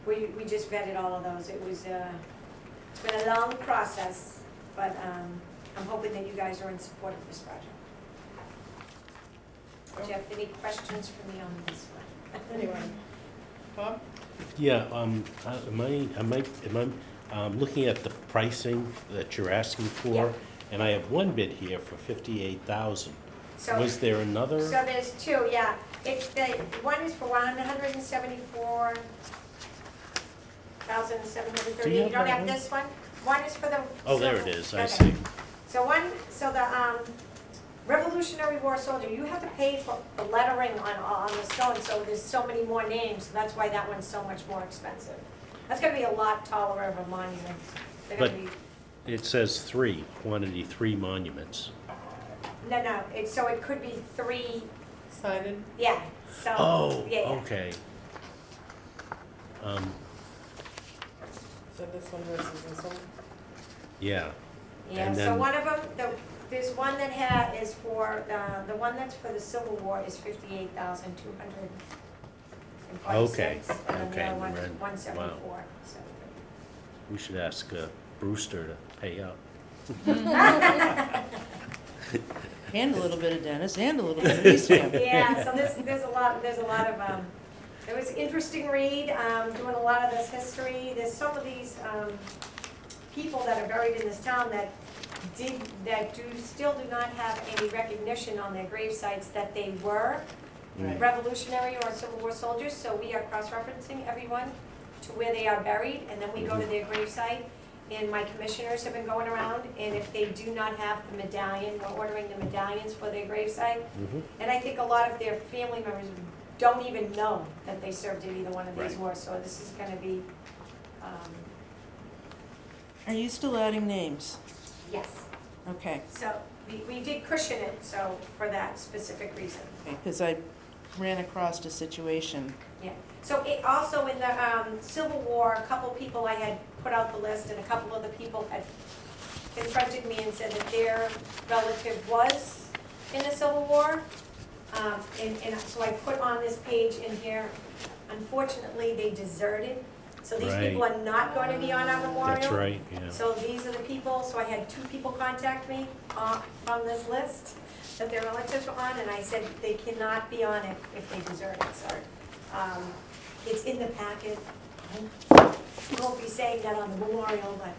we just vetted all of those. It's been a long process, but I'm hoping that you guys are in support of this project. Jeff, any questions for me on this one? Anyway, Bob? Yeah, am I looking at the pricing that you're asking for? Yeah. And I have one bid here for 58,000. So, Was there another? so there's two, yeah. It's the, one is for 174,730. Do you have don't that have one? this one? One is for the. Oh, there so- it is, I okay. see. So the Revolutionary War soldier, you have to pay for the lettering on the stone, so there's so many more names, so that's why that one's so much more expensive. That's gonna be a lot taller of a monument. They're gonna But- be, It says quantity 3 monuments. no, so it could be three, Sided? yeah, so, Oh, yeah. okay. So this one versus this one? Yeah, Yeah, And so then- one of them, there's one that is for, the one that's for the Civil War is 58,226. Okay, And then okay, the other one's right. 174, so. we should ask Brewster to pay up. And a little bit of Dennis, and a little bit of Eastham. Yeah, so there's a lot of, it was an interesting read, doing a lot of this history. There's some of these, people that are buried in this town that still do not have any recognition on their grave sites that they were Mm. Revolutionary or Civil War soldiers, so we are cross-referencing everyone to where they are buried, and then we go to their grave site. And my commissioners have been going around, and if they do not have the medallion, we're ordering the medallions for their grave site. Mhm. And I think a lot of their family members don't even know that they served in either one of these Right. wars, so this is gonna be, Are you still adding names? yes. Okay, So we did cushion it, so for that specific reason. because I ran across a situation. Yeah, so it also in the Civil War, a couple people I had put out the list, and a couple of the people had confronted me and said that their relative was in the Civil War. And so I put on this page in here, unfortunately, they deserted. So these people Right. are not going to be on our memorial. That's right, yeah. So these are the people, so I had 2 people contact me from this list that their relatives were on, and I said they cannot be on it if they deserted, so. It's in the packet. I won't be saying that on the memorial, but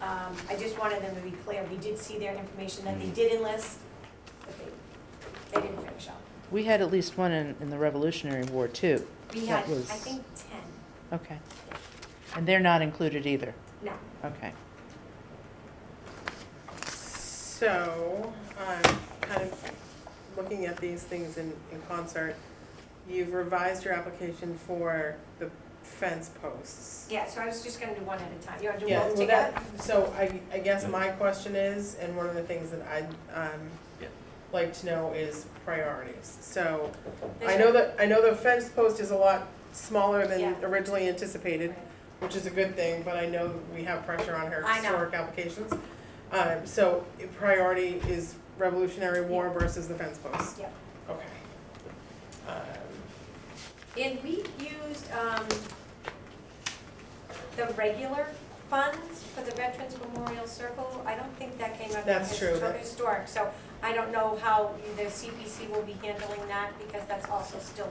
I just wanted them to be clear. We did see their information that they did enlist, but they didn't finish up. We had at least one in the Revolutionary War too. We That had, I was- think, 10, Okay. And they're not included either? no. Okay. So, kind of looking at these things in concert, you've revised your application for the fence posts. Yeah, so I was just gonna do one at a time. You wanna do Yeah, both well, together? so I guess my question is, and one of the things that I'd Yeah. like to know is priorities. So, There's I know the fence post is a lot smaller than Yeah. originally anticipated, which is a good thing, but I know we have pressure on her I know. historic applications. So priority is Revolutionary War versus the fence post? Yep. Okay. And we used the regular funds for the Veterans Memorial Circle. I don't think that came out of That's true. historic, so I don't know how the CPC will be handling that, because that's also still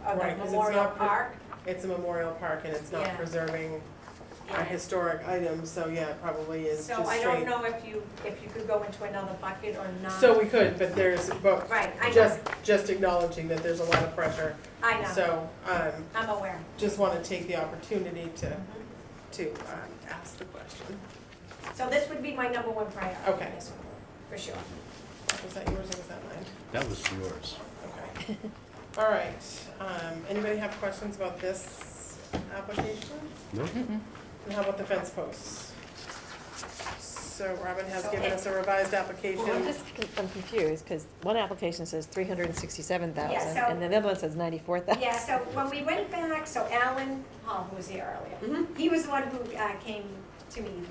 a Right, 'cause it's memorial not park. It's a memorial park and it's not Yeah. preserving Yeah. historic items, so yeah, it probably is just So straight. I don't know if you could go into another bucket or not. So we could, but Right, I know, just acknowledging that there's a lot of pressure. I know, So, I'm aware. just wanna take the opportunity to Mhm. ask the question. So this would be my number 1 priority. Okay. This one, for sure. Was that yours or was that mine? That was yours. Okay. All right, anybody have questions about this application? No? Mm-mm. And how about the fence posts? So Robin has So given it- us a revised application. Well, I'm confused, because one application says 367,000, Yeah, so- and then the other one says 94,000. Yeah, so when we went back, so Alan Hall, who was here earlier, he was the one who came to me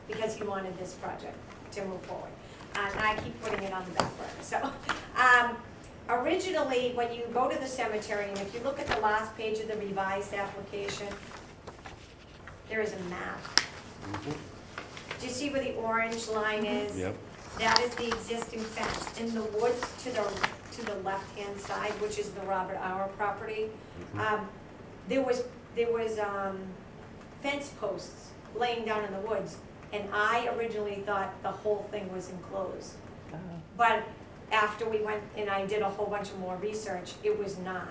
because he wanted this project to move forward. And I keep putting it on the back burner. So originally, when you go to the cemetery, and if you look at the last page of the revised application, there is a map. Do you see where the orange line is? Yep. That is the existing fence. In the woods to the to the left-hand side, which is the Robert Hour property, Mhm. there was fence posts laying down in the woods, and I originally thought the whole thing was enclosed. Oh. But after we went and I did a whole bunch of more research, it was not.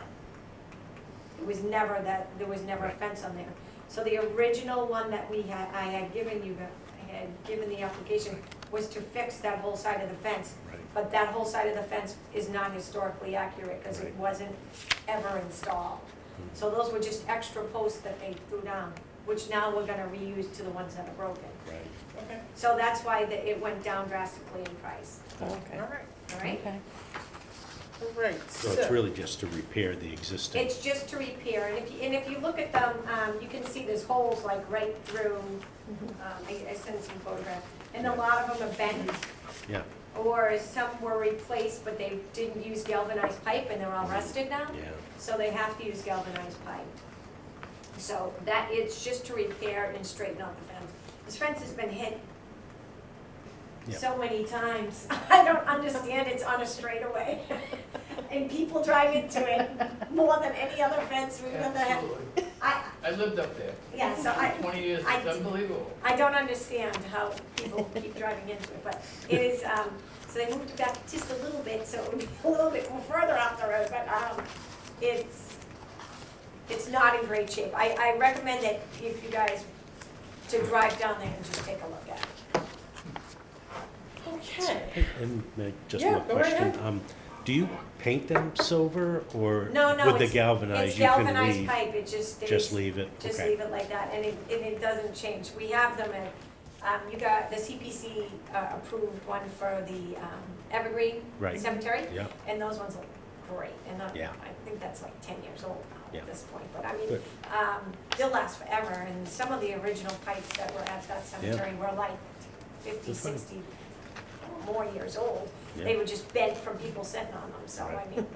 It was never that, there was never a fence on there. So the original one that I had given the application was to fix that whole side of the fence. Right. But that whole side of the fence is not historically accurate because it Right. wasn't ever installed. So those were just extra posts that they threw down, which now we're gonna reuse to the ones that are broken. Right. Okay, So that's why it went down drastically in price, Okay. all right, all right? Okay. all right. So it's really just to repair the existing. It's just to repair, and if you look at them, you can see there's holes like right through, I sent some photographs, and a lot of them are bent, Yeah, or some were replaced, but they didn't use galvanized pipe and they're all rusted now, yeah. so they have to use galvanized pipe. So that, it's just to repair and straighten out the fence. This fence has been hit Yeah. so many times, I don't understand, it's on a straightaway. And people drive into it more than any other fence we've ever had. Absolutely. I, lived up there. yeah, so I, 20 years, I- it's unbelievable. I don't understand how people keep driving into it, but it is, so they moved it back just a little bit, so it would be a little bit more further off the road, but, it's not in great shape. I recommend that if you guys, to drive down there and just take a look at it. Okay, And just Yeah, one go right question. ahead. Do you paint them silver or No, with the it's galvanized, you can galvanized leave? pipe, it just stays. Just leave it? Just Okay. leave it like that, and it doesn't change. We have them at, you got the CPC approved one for the Evergreen Right. Cemetery, Yeah, and those ones look great, and Yeah. I think that's like 10 years old now Yeah. at this point, but I mean, Good. they'll last forever, and some of the original pipes that were at that cemetery were like 50, Good point. 60, more years old. Yeah. They were just bent from people sitting on them, so I Right. mean,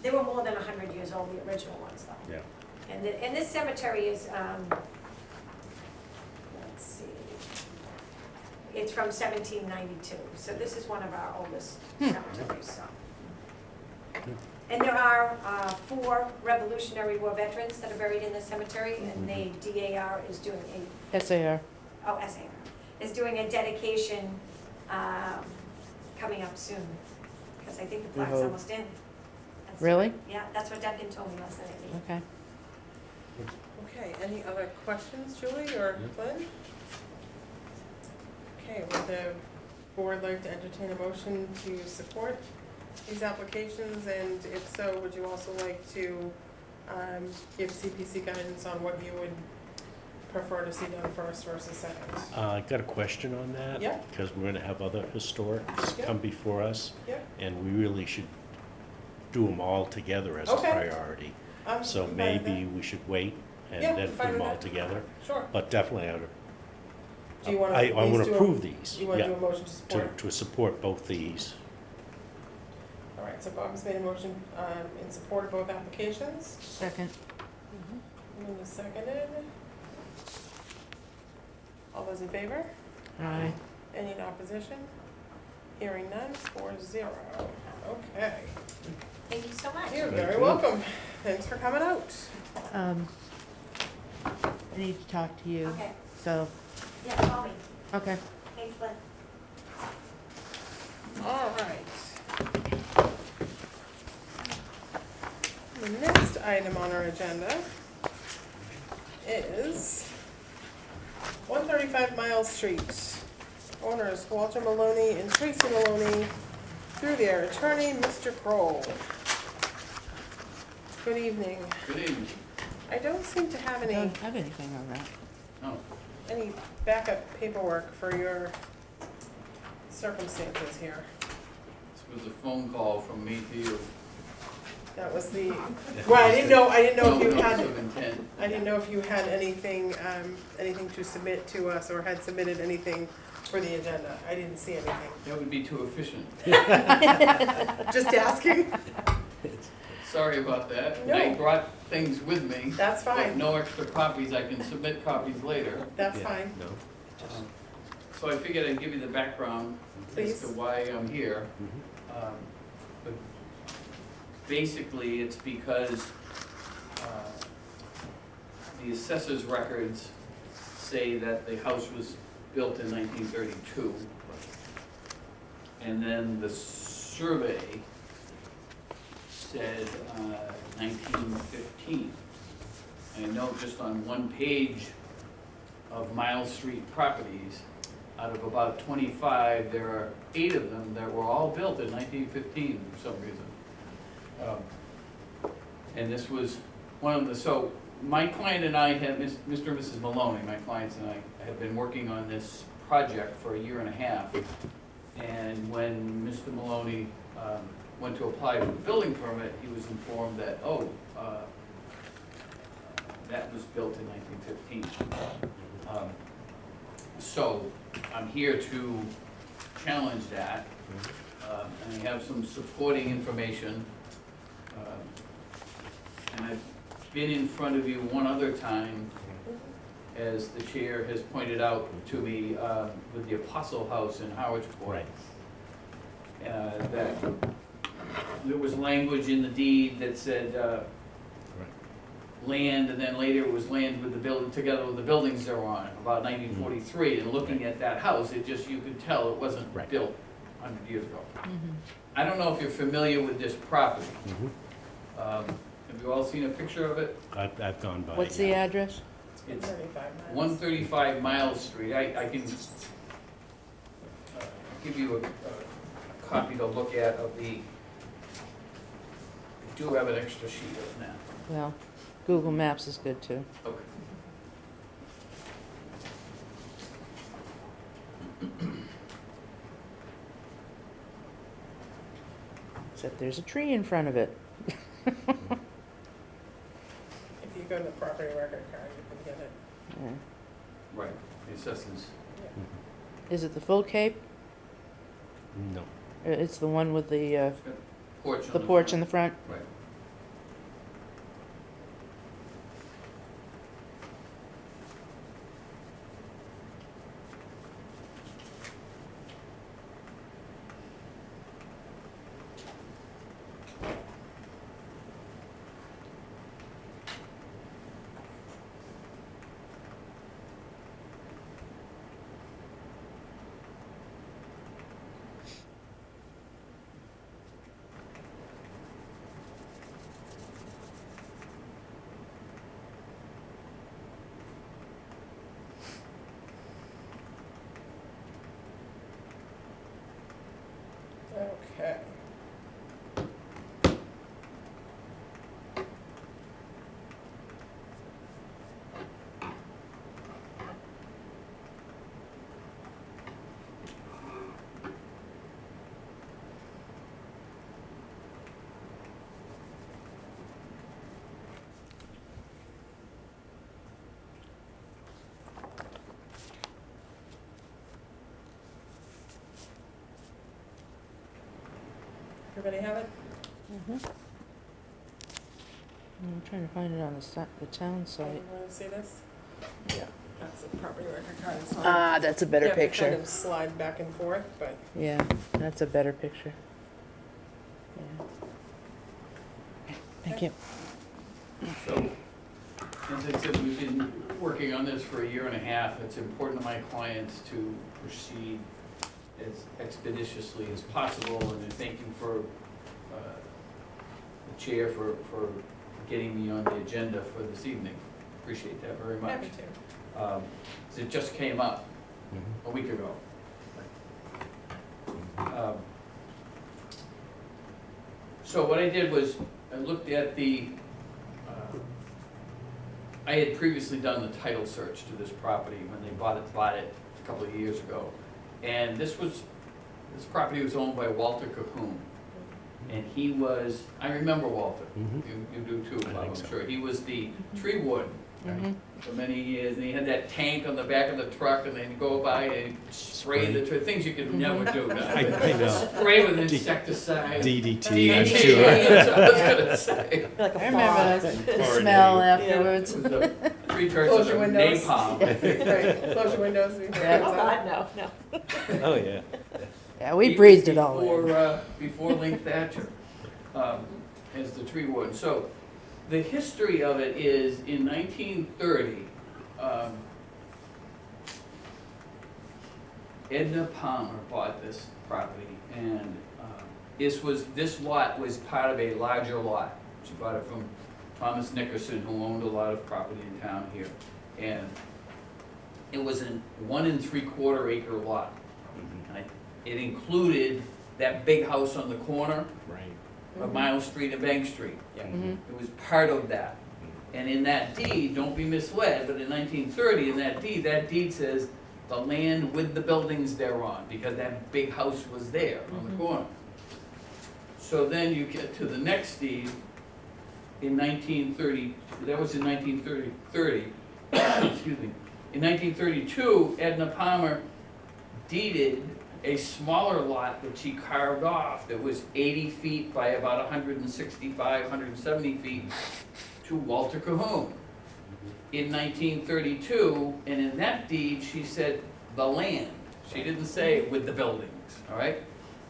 they were more than 100 years old, the original ones though. yeah. And this cemetery is, let's see, it's from 1792, so this is one of our oldest cemeteries, so. And there are 4 Revolutionary War veterans that are buried in this cemetery, and the DAR is doing SAR. SAR, is doing a dedication coming up soon, because I think the plaque's hope. almost in. That's- Really? Yeah, that's what Duncan told me last night. Okay. okay, any other questions, Julie or Glenn? Okay, would the board like to entertain a motion to support these applications? And if so, would you also like to give CPC guidance on what you would prefer to see done first versus second? I got a question on that. Yeah. Because we're gonna have other historics Yeah. come before us, Yep. and we really should do them all together as a Okay. priority. I'm So fine with maybe we should wait and Yeah, then put fine them with all that. together. that. Sure. But definitely, Do you want to? I want to approve these, You want to do yeah, a motion to support? to support both these. All right, so Bob's made a motion in support of both applications. Second. And was seconded. All those in favor? Aye. Any in opposition? Hearing none, 4-0. Okay. Thank you so much. You're Thank very you. welcome. Thanks for coming out. I need to talk to you, Okay, so, yeah, call me. okay. Thanks, Lynn. All right. The next item on our agenda is 135 Miles Street. Owners Walter Maloney and Tracy Maloney, through their attorney, Mr. Kroll. Good evening. Good evening. I don't seem to have I any, don't have anything on that. Oh, any backup paperwork for your circumstances here. this was a phone call from me to you. That was the, well, I didn't know if you No had, notice of intent. I didn't know if you had anything, anything to submit to us or had submitted anything for the agenda. I didn't see anything. That would be too efficient. Just asking? Sorry about that. No. I brought things with me. That's But fine. no extra copies. I can submit copies later. That's Yeah, fine. No? Um, So I figured I'd give you the background as to Please. why I'm here. But basically, it's because the assessor's records say that the house was built in 1932. And then the survey said 1915. And I know just on one page of Miles Street properties, out of about 25, there are 8 of them that were all built in 1915 for some reason. And this was one of the, so my client and I have, Mr. and Mrs. Maloney, my clients and I, have been working on this project for a year and a half. And when Mr. Maloney went to apply for the building permit, he was informed that, that was built in 1915. So I'm here to challenge that, and I have some supporting information. And I've been in front of you one other time, as the chair has pointed out to me, with the Apostle House in Harwich. Right. That there was language in the deed that said, land, and then later it was land with the building, together with the buildings they were on, about 1943. And looking at that house, it just, you could tell it wasn't built 100 years ago. I don't know if you're familiar with this property. Have you all seen a picture of it? I've gone by. What's the address? It's 135 miles. 135 Miles Street. I can give you a copy to look at of the, I do have an extra sheet of that. Well, Google Maps is good too. Okay. Except there's a tree in front of it. If you go to the property record card, you can get it. Yeah. Right, the assessments. Is it the full cape? No. It's the one with the Porch on the porch in the front? Right. Okay. Everybody have it? I'm trying to find it on the town You site. want to see this? Yeah. That's the property record card. It's on- Ah, that's a better You have to picture. kind of slide back and forth, but Yeah, that's a better picture. Yeah. Thank you. So, as I said, we've been working on this for a year and a half. It's important to my clients to proceed as expeditiously as possible, and thank you for the chair for getting me on the agenda for this evening. Appreciate that very much. happy to. 'Cause it just came up a week ago. So what I did was, I looked at the, I had previously done the title search to this property when they bought it a couple of years ago. And this property was owned by Walter Cahoon. And he was, I remember Walter, Mhm. you do too, I Bob, think I'm so. sure. He was the tree warden Mhm. for many years, and he had that tank on the back of the truck, and then he'd go by and spray the, things you could never do now. I know. Spray with insecticide. DDT, I'm DDT, sure. that's what I was gonna say. Like a I remember fog. the smell afterwards. It was the Close precursors your of windows. napalm. Right, close your windows before it Yeah. comes Oh, out. God, no. Oh, yeah. Yeah, we breathed it all in. Before Link Thatcher, as the tree warden. So, the history of it is in 1930, Edna Palmer bought this property, and this lot was part of a larger lot. She bought it from Thomas Nickerson, who owned a lot of property in town here, and it was a 1 3/4 acre lot. And it included that big house on the corner Right. of Miles Street and Bank Street. Mhm. It was part of that. And in that deed, don't be misled, but in 1930, in that deed says the land with the buildings thereon, because that big house was there on the corner. So then you get to the next deed in 1930, that was in 1930, excuse me. In 1932, Edna Palmer deeded a smaller lot that she carved off that was 80 feet by about 165, 170 feet to Walter Cahoon in 1932, and in that deed, she said the land. She didn't say with the buildings, all right?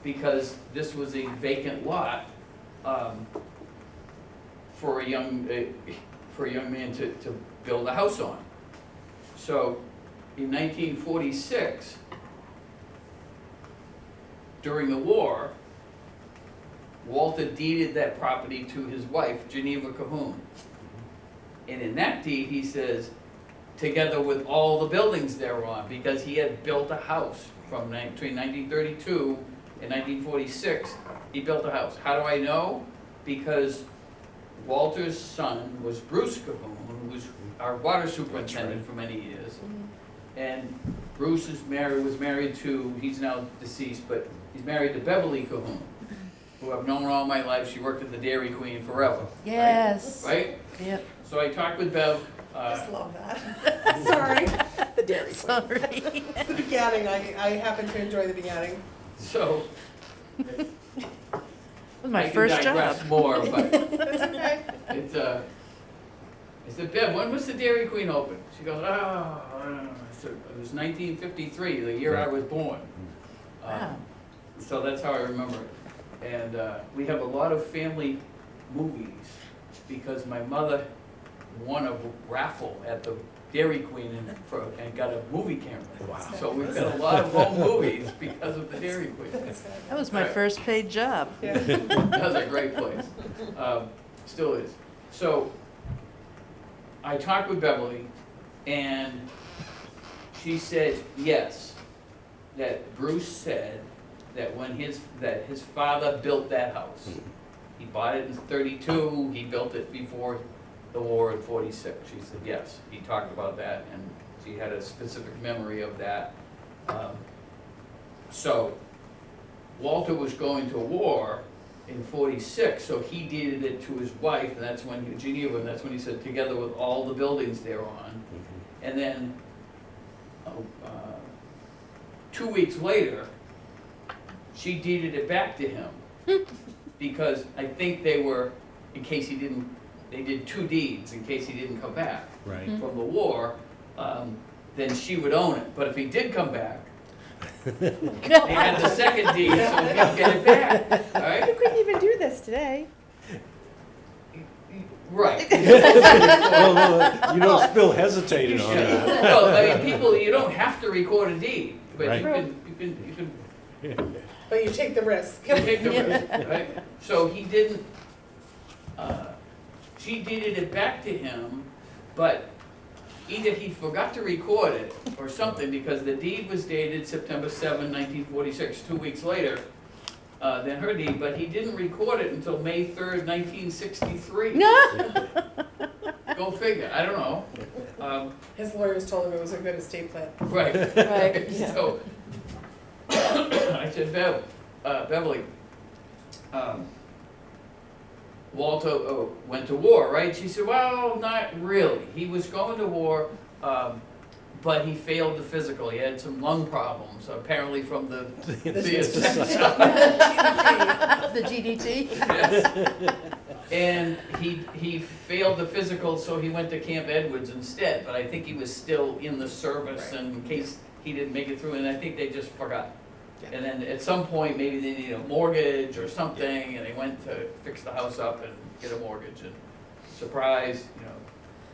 Because this was a vacant lot for a young man to build a house on. So in 1946, during the war, Walter deeded that property to his wife, Geneva Cahoon. And in that deed, he says, together with all the buildings thereon, because he had built a house between 1932 and 1946, he built a house. How do I know? Because Walter's son was Bruce Cahoon, who was our water superintendent for many years. And Bruce was married to, he's now deceased, but he's married to Beverly Cahoon, who I've known all my life. She worked at the Dairy Queen forever. Right? Yes. Right? Yep. So I talked with Bev. Just love that. Sorry. The dairy queen. Sorry. It's the beginning, I happen to enjoy the beginning. So It was my I first can job. digress more, but That's okay. it's I said, Bev, when was the Dairy Queen open? She goes, I said, it was 1953, the year I was born. Wow. So that's how I remember it. And we have a lot of family movies because my mother won a raffle at the Dairy Queen and got a movie camera. Wow. So we've got a lot of home movies because of the Dairy Queen. That was my Right. first paid job. Yeah. That was a great place. Still is. So I talked with Beverly, and she said yes, that Bruce said that when his father built that house, he bought it in 32, he built it before the war in 46. She said yes, he talked about that, and she had a specific memory of that. So Walter was going to war in 46, so he deeded it to his wife, and that's when Geneva, and that's when he said, together with all the buildings thereon. And then 2 weeks later, she deeded it back to him. Because I think they were, in case he didn't, they did 2 deeds in case he didn't come back Right. from the war, then she would own it. But if he did come back, they had the second deed, so he'd get it back, all right? You couldn't even do this today. Right. Well, you know, Bill hesitated on that. Well, I mean, people, you don't have to record a deed, but Right. you can But you take the risk. take the risk, right? So he didn't, she deeded it back to him, but either he forgot to record it or something, because the deed was dated September 7, 1946, 2 weeks later than her deed, but he didn't record it until May 3rd, 1963. Go figure, I don't know. His lawyers told him it was a good estate plan. Right. Right, yeah. So, I said, Beverly, Walter went to war, right? She said, well, not really. He was going to war, but he failed the physical. He had some lung problems, apparently from the The GDT? Yes. And he failed the physical, so he went to Camp Edwards instead. But I think he was still in the service in case he didn't make it through, and I think they just forgot. And then at some point, maybe they needed a mortgage or something, and they went to fix the house up and get a mortgage. And surprise,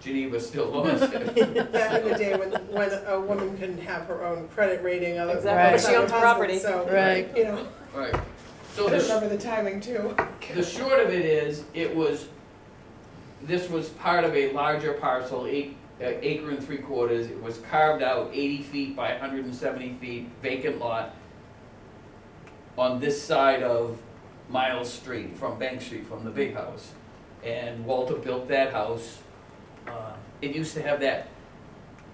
Geneva still owns it. Back in the day when a woman couldn't have her own credit rating, other Exactly. than She owns her property. husband, so, Right. Right. So I remember the timing too. the short of it is, this was part of a larger parcel, acre and 3/4. It was carved out 80 feet by 170 feet, vacant lot on this side of Miles Street, from Bank Street, from the big house. And Walter built that house. It used to have that,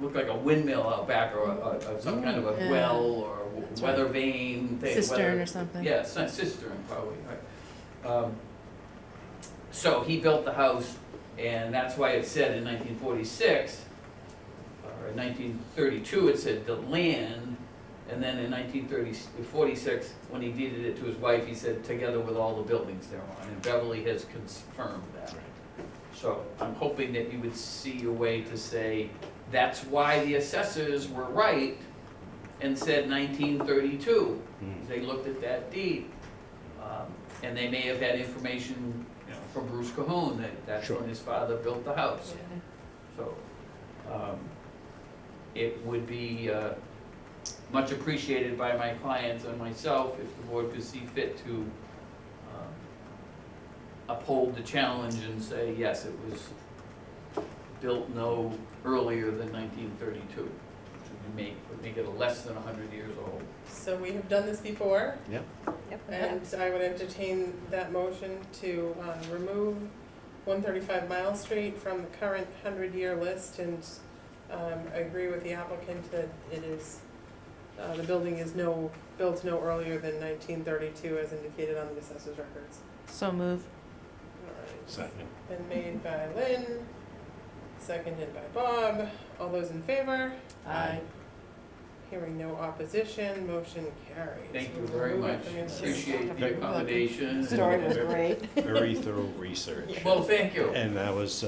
looked like a windmill out back, or some kind of a Yeah. well, or That's weather vane thing. Cistern or something. Yeah, cistern probably, right. So he built the house, and that's why it said in 1946, or in 1932, it said the land, and then in 1946, when he deeded it to his wife, he said together with all the buildings thereon, and Beverly has confirmed that. So I'm hoping that you would see a way to say, that's why the assessors were right and said 1932. They looked at that deed. And they may have had information from Bruce Cahoon that that's when his father built the house. So it would be much appreciated by my clients and myself if the board could see fit to uphold the challenge and say, yes, it was built no earlier than 1932, which would make it less than 100 years old. So we have done this before, Yep. and I would entertain that motion to remove 135 Mile Street from the current 100-year list, and I agree with the applicant that it is, the building is built no earlier than 1932 as indicated on the assessor's records. So move. All right. Second. Been made by Lynn, seconded by Bob. All those in favor? Aye. Hearing no opposition, motion carries. Thank you very much. Appreciate the accommodation. The story was great. Very thorough research. Well, thank you. And that was,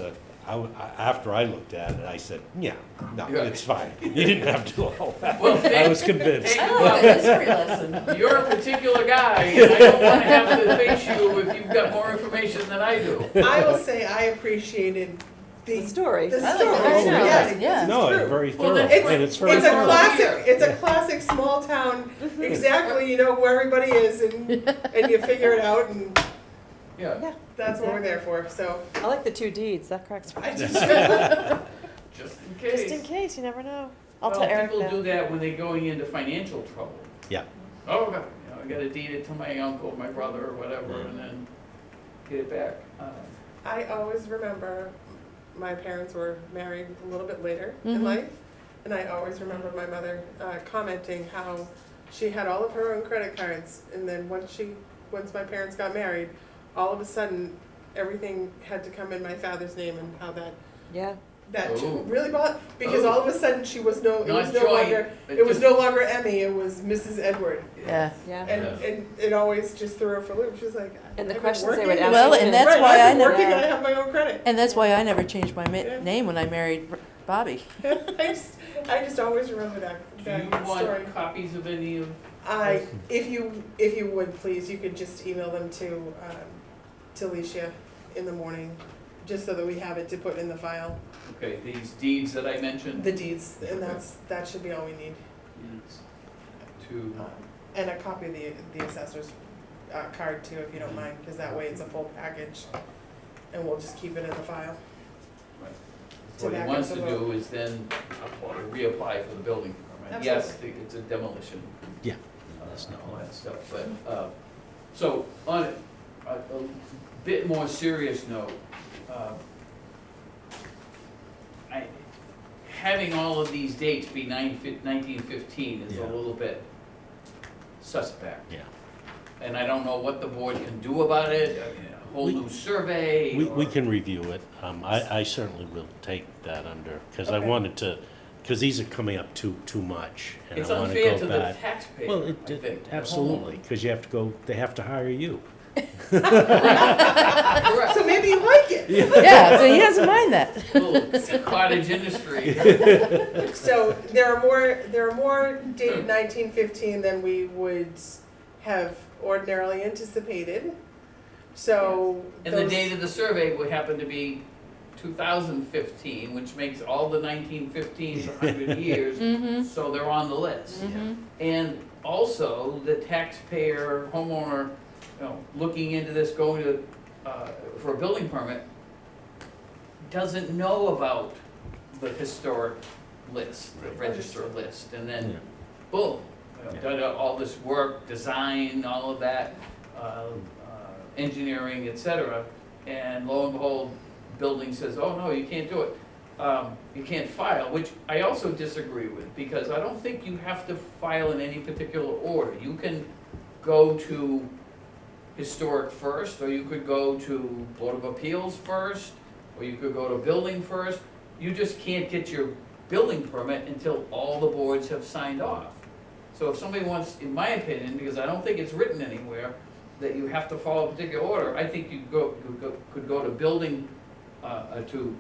after I looked at it, I said, yeah, no, Yeah. it's fine. You didn't have to do all that. Well, I was convinced. thank you, Oh, Bob. history lesson. You're a particular guy, and I don't want to have to face you if you've got more information than I do. I will say I appreciated The story. The I like story, the history yeah, lesson, yeah. it's No, true. it's very Well, thorough, that's- and it's very It's a thorough. classic, it's a classic small town, exactly, you know who everybody is, and you figure it out, and Yeah. Yeah, that's what we're there for, so. I like the 2 deeds, that cracks me. I just, Just in case. Just in case, you never know. I'll Well, tell Eric people that. do that when they're going into financial trouble. Yeah. Oh, God, I gotta deed it to my uncle, my brother, or whatever, and then get it back. I always remember my parents were married a little bit later in Mhm. life, and I always remember my mother commenting how she had all of her own credit cards, and then once my parents got married, all of a sudden, everything had to come in my father's name, and how that Yeah. Oh. really bothered, because all of a sudden it was no Not joint, longer, but it was just- no longer Emmy, it was Mrs. Edward. Yeah. Yeah. And it always just threw her for a loop. She was like, And the I've been questions they working, would ask Well, you. and that's right, why I've been I working, never- I have my own credit. And that's why I never changed my Yeah. name when I married Bobby. I just always remember that Do you story. want copies of any of? If you would please, you could just email them to Alicia in the morning, just so that we have it to put in the file. Okay, these deeds that I mentioned? The deeds, and that should be all we need. Deeds to, And a copy of the assessor's card too, if you don't mind, because that way it's a full package, and we'll just keep it in the file. to what he back wants up to the do is then reapply for the building permit. Yes, Absolutely. it's a demolition. Yeah. All that stuff, but, so on a bit more serious note, having all of these dates be 1915 is a Yeah. little bit suspect. Yeah. And I don't know what the board can do about it, whole We- new survey? We or- can review it. I certainly will take that under, because I Okay. wanted to, because these are coming up too much. And It's I want unfair to to go the back. taxpayer, Well, I think, the absolutely, homeowner. because you have to go, they have to hire you. Correct. So maybe you like it. Yeah, so he doesn't mind that. Little cottage industry. So there are more dated 1915 than we would have ordinarily anticipated. So And the those- date of the survey would happen to be 2015, which makes all the 1915s 100 years, Mm-hmm, so they're on the list. mm-hmm. And also, the taxpayer, homeowner, you know, looking into this, going to, for a building permit, doesn't know about the historic list, the Right. register list, and Yeah. then, boom, you know, done all this work, design, all of that, engineering, et cetera, and lo and behold, building says, oh, no, you can't do it. You can't file, which I also disagree with, because I don't think you have to file in any particular order. You can go to historic first, or you could go to Board of Appeals first, or you could go to building first. You just can't get your building permit until all the boards have signed off. So if somebody wants, in my opinion, because I don't think it's written anywhere, that you have to follow a particular order, I think you could go to building, to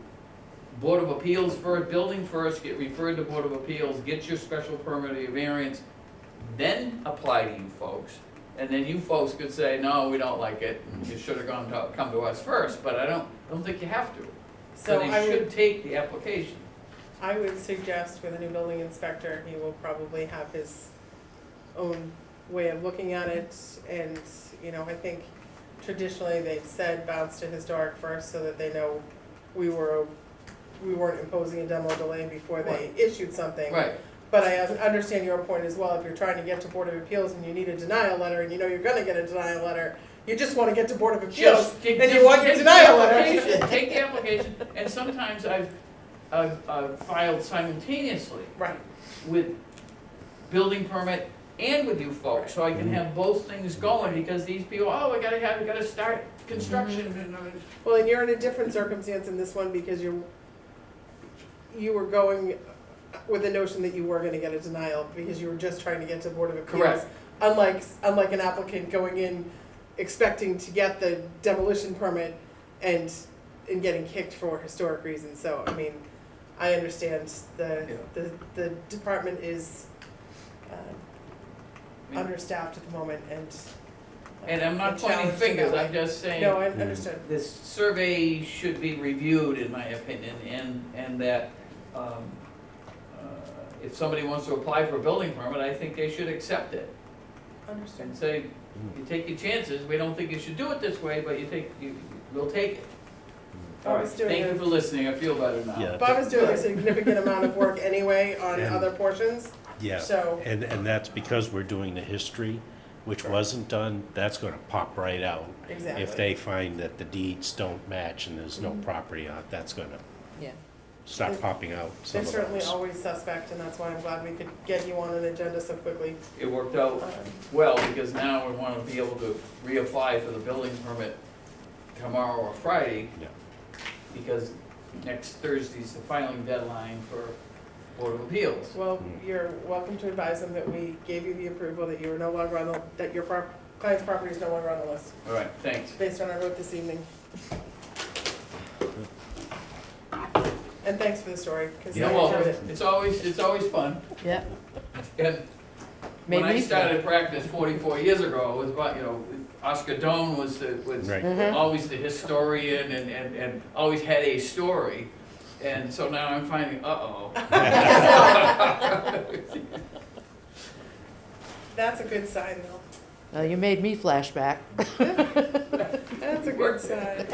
Board of Appeals first, building first, get referred to Board of Appeals, get your special permit or your variance, then apply to you folks. And then you folks could say, no, we don't like it, and you should have come to us first, but I don't think you have to. So So I they should would, take the application. I would suggest with a new building inspector, he will probably have his own way of looking at it. And, you know, I think traditionally they've said bounce to historic first so that they know we weren't imposing a demo delay before they issued something. Right, But I understand your point as well. If you're trying to get to Board of Appeals and you need a denial letter and you know you're gonna get a denial letter, you just wanna get to Board of Appeals just take, and you want your take the denial letter. application, take the application, and sometimes I've filed simultaneously Right. with building permit and with you folks, so I can have both things going, because these people, oh, we gotta start construction, and, Well, and you're in a different circumstance in this one because you were going with the notion that you were gonna get a denial because you were just trying to get to Board of Appeals. Correct. Unlike an applicant going in expecting to get the demolition permit and getting kicked for historic reasons. So, I mean, I understand the department is understaffed at the moment and I'm not and pointing challenged in fingers, that I'm way. just saying. No, I understood. This survey should be reviewed, in my opinion, and that, if somebody wants to apply for a building permit, I think they should accept it. Understood. And say, you take your chances, we don't think you should do it this way, but we'll take it. All right, Bob's doing thank you for listening, I feel better now. Yeah. Bob is doing a significant amount of work anyway on And- other portions, Yeah, so. and that's because we're doing the history, which wasn't done, that's gonna pop right out. Exactly. If they find that the deeds don't match and there's no property on it, that's gonna Yeah. start popping out some They're of certainly those. always suspect, and that's why I'm glad we could get you on an agenda so quickly. It worked out well, because now we wanna be able to reapply for the building permit tomorrow or Friday, Yeah. because next Thursday's the filing deadline for Board of Appeals. Well, Mm. you're welcome to advise them that we gave you the approval, that you are no longer on the, that your client's property is no longer on the list, All right, thanks. based on our vote this evening. And thanks for the story, because I Yeah, enjoyed well, it. it's always fun. Yeah. And Made when I me started practice 44 years ago, it was about, you know, Oscar Doan was Right. Mhm. always the historian and always had a story. And so now I'm finding, uh-oh. That's a good sign, though. Well, you made me flashback. That's a good Worked. sign.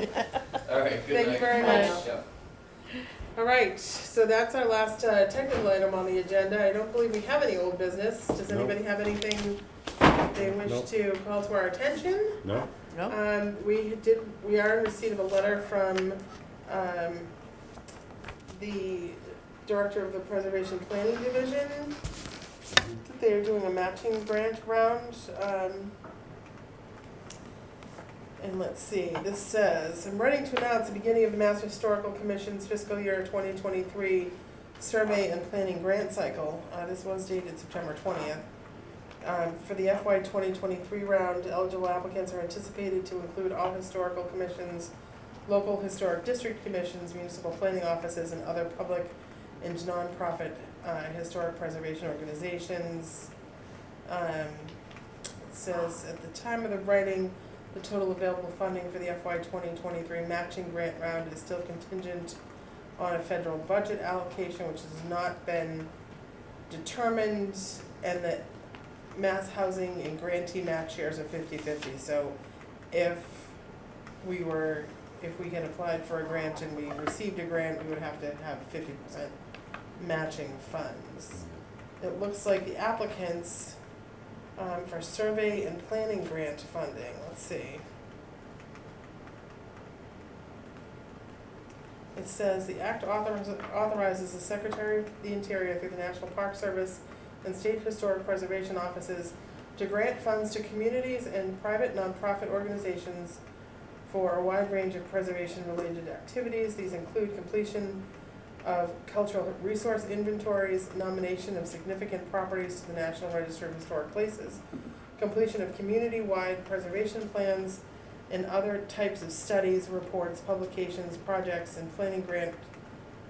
All right, good night. Thank you very much. Yeah. All right, so that's our last technical item on the agenda. I don't believe we have any old business. Does Nope. anybody have anything they wish Nope. to call to our attention? No? No? We are in receipt of a letter from the Director of the Preservation Planning Division. That they're doing a matching grant round. And let's see, this says, I'm writing to announce the beginning of the Mass Historical Commission's fiscal year 2023 survey and planning grant cycle. This was dated September 20th. For the FY 2023 round, eligible applicants are anticipated to include all historical commissions, local historic district commissions, municipal planning offices, and other public and nonprofit historic preservation organizations. It says, at the time of the writing, the total available funding for the FY 2023 matching grant round is still contingent on a federal budget allocation, which has not been determined, and that Mass Housing and grantee match shares are 50-50. So if we had applied for a grant and we received a grant, we would have to have 50% matching funds. It looks like the applicants for survey and planning grant funding, let's see. It says the act authorizes the Secretary of the Interior through the National Park Service and State Historic Preservation Offices to grant funds to communities and private nonprofit organizations for a wide range of preservation-related activities. These include completion of cultural resource inventories, nomination of significant properties to the National Register of Historic Places, completion of community-wide preservation plans, and other types of studies, reports, publications, projects, and planning grant,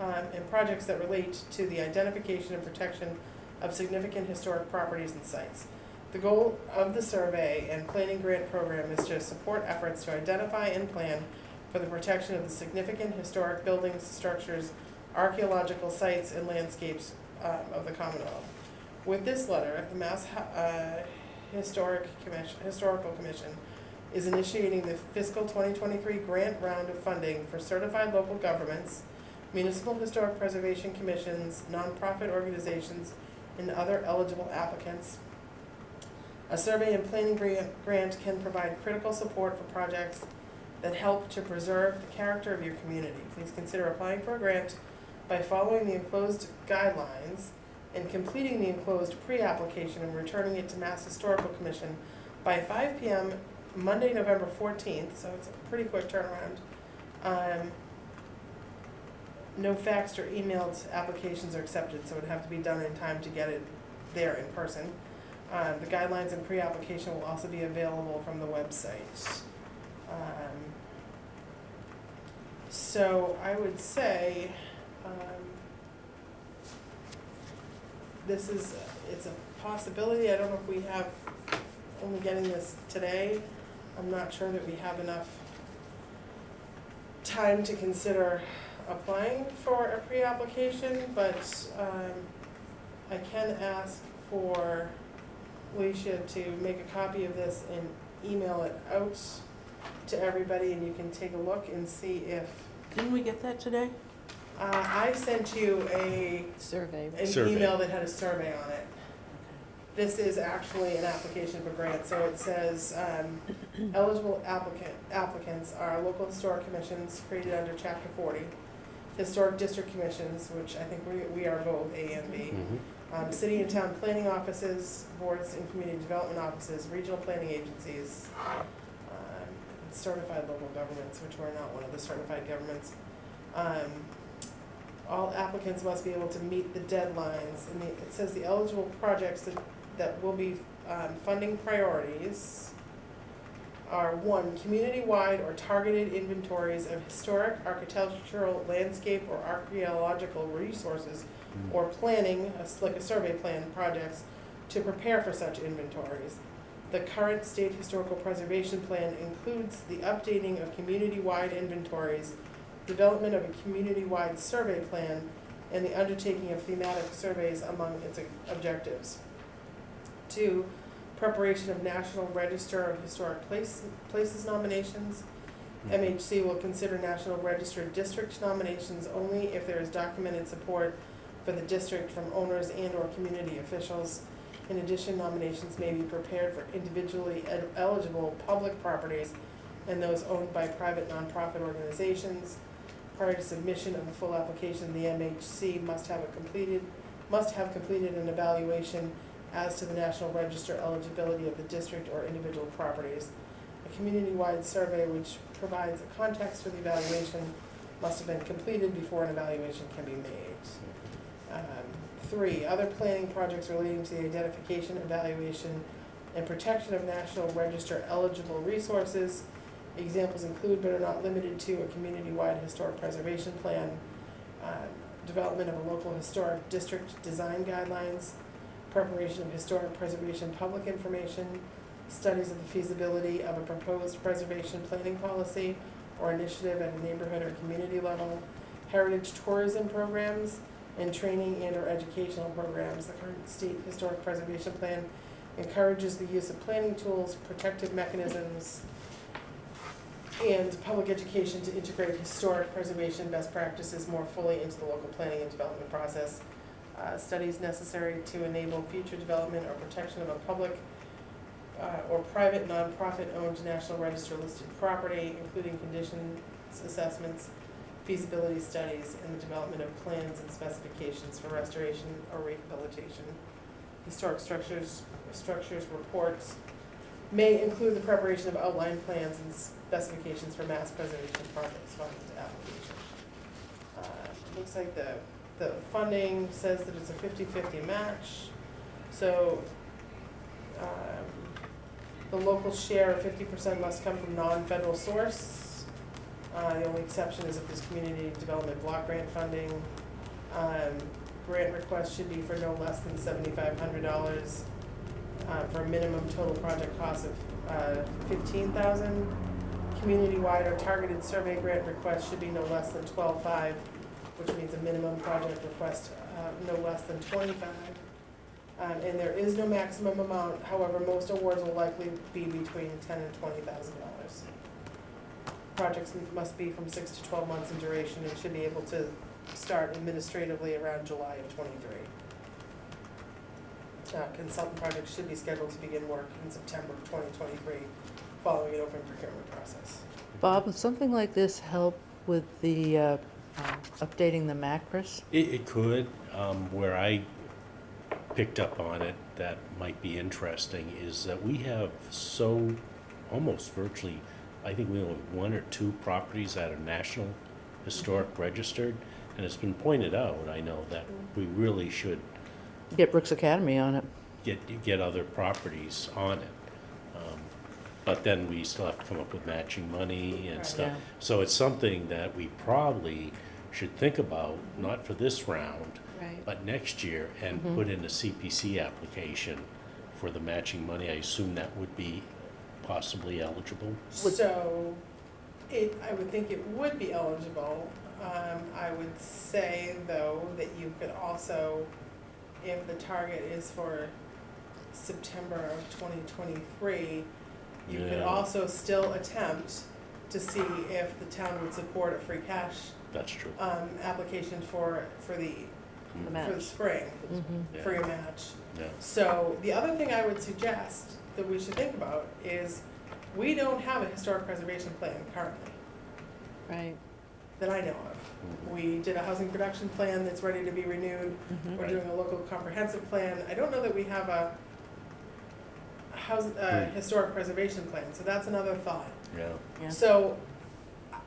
and projects that relate to the identification and protection of significant historic properties and sites. The goal of the survey and planning grant program is to support efforts to identify and plan for the protection of the significant historic buildings, structures, archaeological sites, and landscapes of the Commonwealth. With this letter, the Mass Historical Commission is initiating the fiscal 2023 grant round of funding for certified local governments, municipal historic preservation commissions, nonprofit organizations, and other eligible applicants. A survey and planning grant can provide critical support for projects that help to preserve the character of your community. Please consider applying for a grant by following the enclosed guidelines and completing the enclosed pre-application and returning it to Mass Historical Commission by 5 p.m. Monday, November 14th, so it's a pretty quick turnaround. No faxed or emailed applications are accepted, so it would have to be done in time to get it there in person. The guidelines and pre-application will also be available from the website. So I would say it's a possibility. I don't know if we have, only getting this today, I'm not sure that we have enough time to consider applying for a pre-application, but I can ask for Alicia to make a copy of this and email it out to everybody, and you can take a look and see if. Didn't we get that today? I sent you an Survey. email that had a survey on it. This is actually an application for grant, so it says eligible applicants are local historic commissions created under Chapter 40, historic district commissions, which I think we are both A and B, city and town planning offices, boards and community development offices, regional planning agencies, certified local governments, which we're not one of the certified governments. All applicants must be able to meet the deadlines, and it says the eligible projects that will be funding priorities are 1, community-wide or targeted inventories of historic, architectural, landscape, or archaeological resources, or planning, like a survey plan projects, to prepare for such inventories. The current state historical preservation plan includes the updating of community-wide inventories, development of a community-wide survey plan, and the undertaking of thematic surveys among its objectives. 2, preparation of National Register of Historic Places nominations. MHC will consider National Register district nominations only if there is documented support for the district from owners and/or community officials. In addition, nominations may be prepared for individually eligible public properties and those owned by private nonprofit organizations. Prior to submission of a full application, the MHC must have completed an evaluation as to the National Register eligibility of the district or individual properties. A community-wide survey which provides a context for the evaluation must have been completed before an evaluation can be made. 3, other planning projects relating to the identification, evaluation, and protection of National Register eligible resources. Examples include but are not limited to a community-wide historic preservation plan, development of a local historic district design guidelines, preparation of historic preservation public information, studies of the feasibility of a proposed preservation planning policy or initiative at a neighborhood or community level, heritage tourism programs, and training and or educational programs. The current state historic preservation plan encourages the use of planning tools, protective mechanisms, and public education to integrate historic preservation best practices more fully into the local planning and development process. Studies necessary to enable future development or protection of a public or private nonprofit-owned National Register listed property, including conditions assessments, feasibility studies, and the development of plans and specifications for restoration or rehabilitation. Historic structures reports may include the preparation of outline plans and specifications for mass preservation projects funded application. Looks like the funding says that it's a 50-50 match. So the local share of 50% must come from non-federal source. The only exception is if there's community development block grant funding. Grant request should be for no less than $7,500 for a minimum total project cost of $15,000. Community-wide or targeted survey grant request should be no less than $12,500, which means a minimum project request no less than $25,000. And there is no maximum amount. However, most awards will likely be between $10,000 and $20,000. Projects must be from 6 to 12 months in duration and should be able to start administratively around July of '23. Consultant projects should be scheduled to begin work in September of 2023, following an open procurement process. Bob, would something like this help with the updating the macros? It could. Where I picked up on it that might be interesting is that we have almost virtually, I think we only have 1 or 2 properties that are National Historic Registered, and it's been pointed out, I know, that we really should Get Brooks Academy on it. get other properties on it. But then we still have to come up with matching money and stuff. Yeah. So it's something that we probably should think about, not for this round, Right. but next year, and put in a CPC application for the matching money. I assume that would be possibly eligible. So, I would think it would be eligible. I would say, though, that you could also, if the target is for September of 2023, you could Yeah. also still attempt to see if the town would support a free cash That's true. application for the match. spring, Yeah. for your match. Yeah. So the other thing I would suggest that we should think about is, we don't have a historic preservation plan currently Right. that I know of. We did a housing production plan that's ready to be renewed. We're Right. doing a local comprehensive plan. I don't know that we have a historic preservation plan, so that's another thought. Yeah. Yeah. So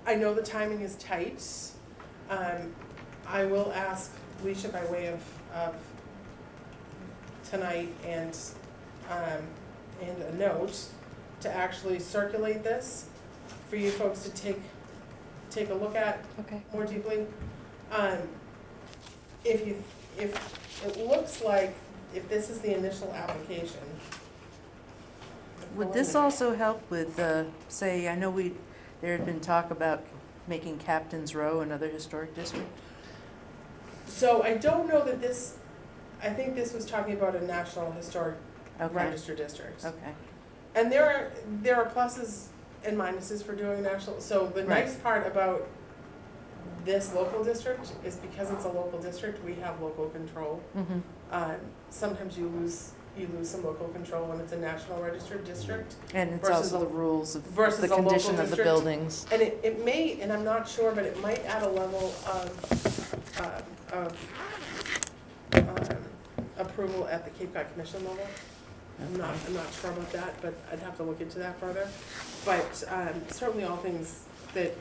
I know the timing is tight. I will ask Alicia by way of tonight and a note to actually circulate this for you folks to take a look at Okay. more deeply. If it looks like, if this is the initial application. Would this also help with, say, I know there had been talk about making Captain's Row another historic district? So I don't know that I think this was talking about a National Historic Okay. Register district. Okay. And there are pluses and minuses for doing national, so the Right. nice part about this local district is because it's a local district, we have local control. Sometimes you lose some local control when it's a National Registered district. And it's Versus also a- the rules of versus the a local condition of the district. buildings. And it may, and I'm not sure, but it might add a level of approval at the Cape Cod Commission level. I'm not sure about that, but I'd have to look into that further. But certainly all things that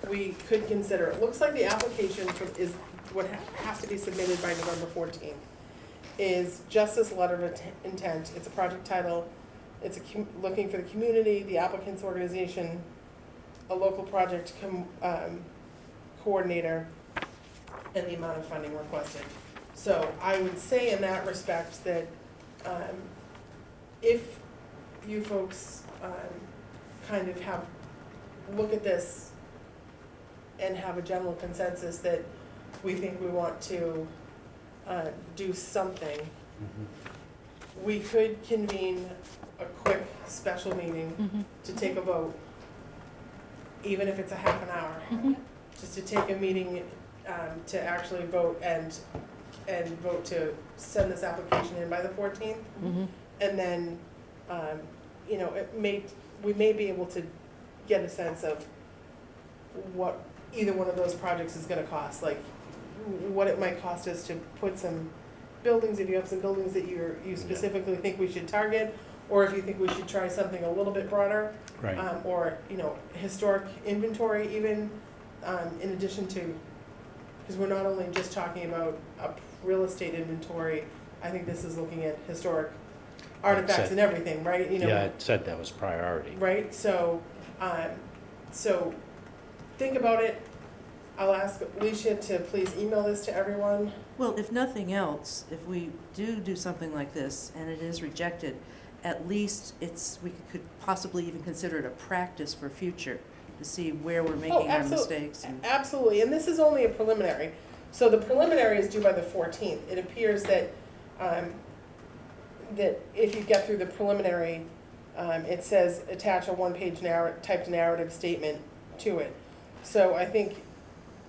we could consider. It looks like the application is what has to be submitted by November 14th, is just this letter of intent. It's a project title. It's looking for the community, the applicant's organization, a local project coordinator, and the amount of funding requested. So I would say in that respect that if you folks kind of look at this and have a general consensus that we think we want to do something, we could convene a quick special meeting to take a vote, even if it's a half an hour, just to take a meeting to actually vote and vote to send this application in by the 14th. And then, you know, we may be able to get a sense of what either one of those projects is gonna cost, like what it might cost us to put some buildings, if you have some buildings that you specifically think we should target, or if you think we should try something a little bit broader. Right. Or, you know, historic inventory even, in addition to, because we're not only just talking about a real estate inventory, I think this is looking at historic artifacts and everything, right? You know, Yeah, it said that was priority. right, so think about it. I'll ask Alicia to please email this to everyone. Well, if nothing else, if we do something like this and it is rejected, at least we could possibly even consider it a practice for future, to see where we're making our mistakes. Absolutely, and this is only a preliminary. So the preliminary is due by the 14th. It appears that, that if you get through the preliminary, it says attach a one-page typed narrative statement to it. So I think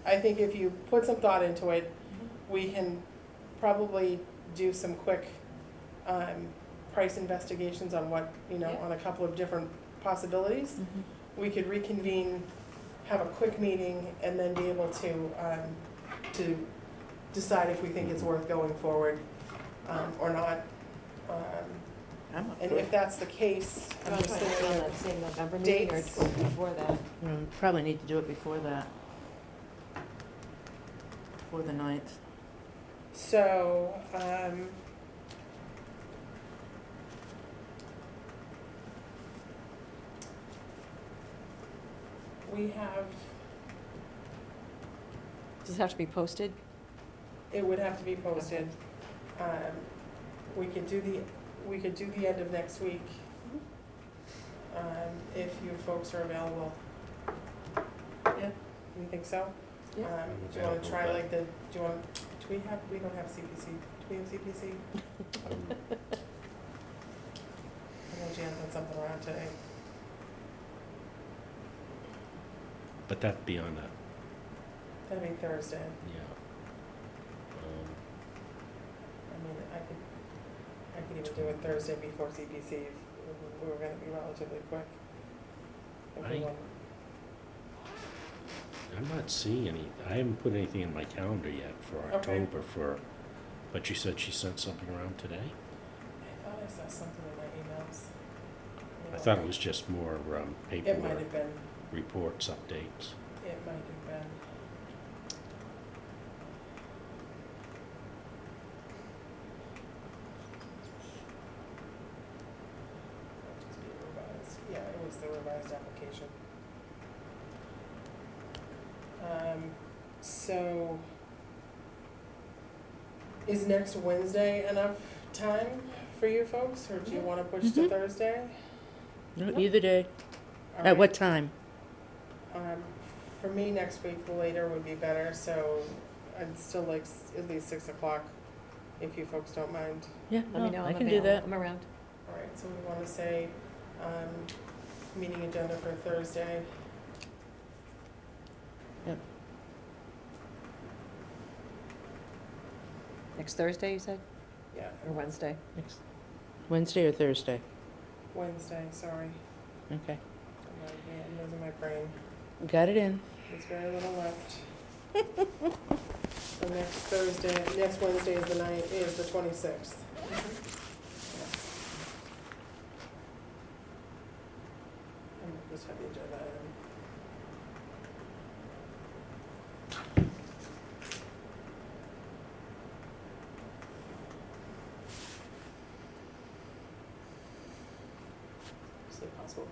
if you put some thought into it, we can probably do some quick price investigations on what, you know, on a couple of different possibilities. We could reconvene, have a quick meeting, and then be able to decide if we think it's worth going forward or not. And if that's the case, I'm just thinking on of that same November meeting or dates. before that? Probably need to do it before that. Before the 9th. So, we have, Does it have to be posted? it would have to be posted. We could do the end of next week, if you folks are available. Yeah. You think so? Yeah. Do you wanna try like we don't have CPC, do we have CPC? I know Jan's had something around today. But that'd be on That'd be Thursday. yeah. I mean, I could even do it Thursday before CPC if we were gonna be relatively quick. If we I- want. I'm not seeing I haven't put anything in my calendar yet for Okay. October but you said she sent something around today? I thought I saw something in my emails. I thought it was just more It might paperwork, have been, reports, updates. it might have been. Just be revised. Yeah, it was the revised application. So, is next Wednesday enough time for you folks, or do you wanna push to Thursday? No, either day. All At right. what time? For me, next week, the later would be better, so I'd still like at least 6 o'clock, if you folks don't mind. Yeah, Let me know, I I'm can do that. available. I'm around. All right, so we wanna say, meeting agenda for Thursday. Next Thursday, you said, Yeah, or Wednesday? Next Wednesday or Thursday? Wednesday, sorry. Okay. I'm losing my brain. Got it in. There's very little left. So next Wednesday is the 26th.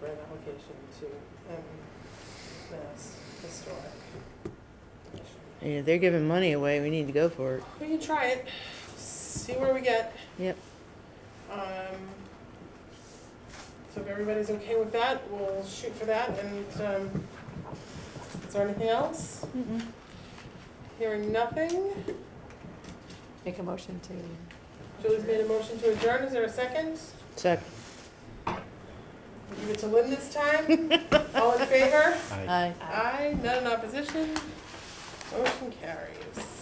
grant application to Mass Historic Commission. Yeah, they're giving money away, we need to go for it. We can try it, see where we get. Yep. So if everybody's okay with that, we'll shoot for that, and, is there anything else? Mm-mm. Hearing nothing, Make a motion to. Julie's made a motion to adjourn, is there a second? Second. Give it to Lynn this time, all in favor? I- Aye. Aye, none in opposition, motion carries.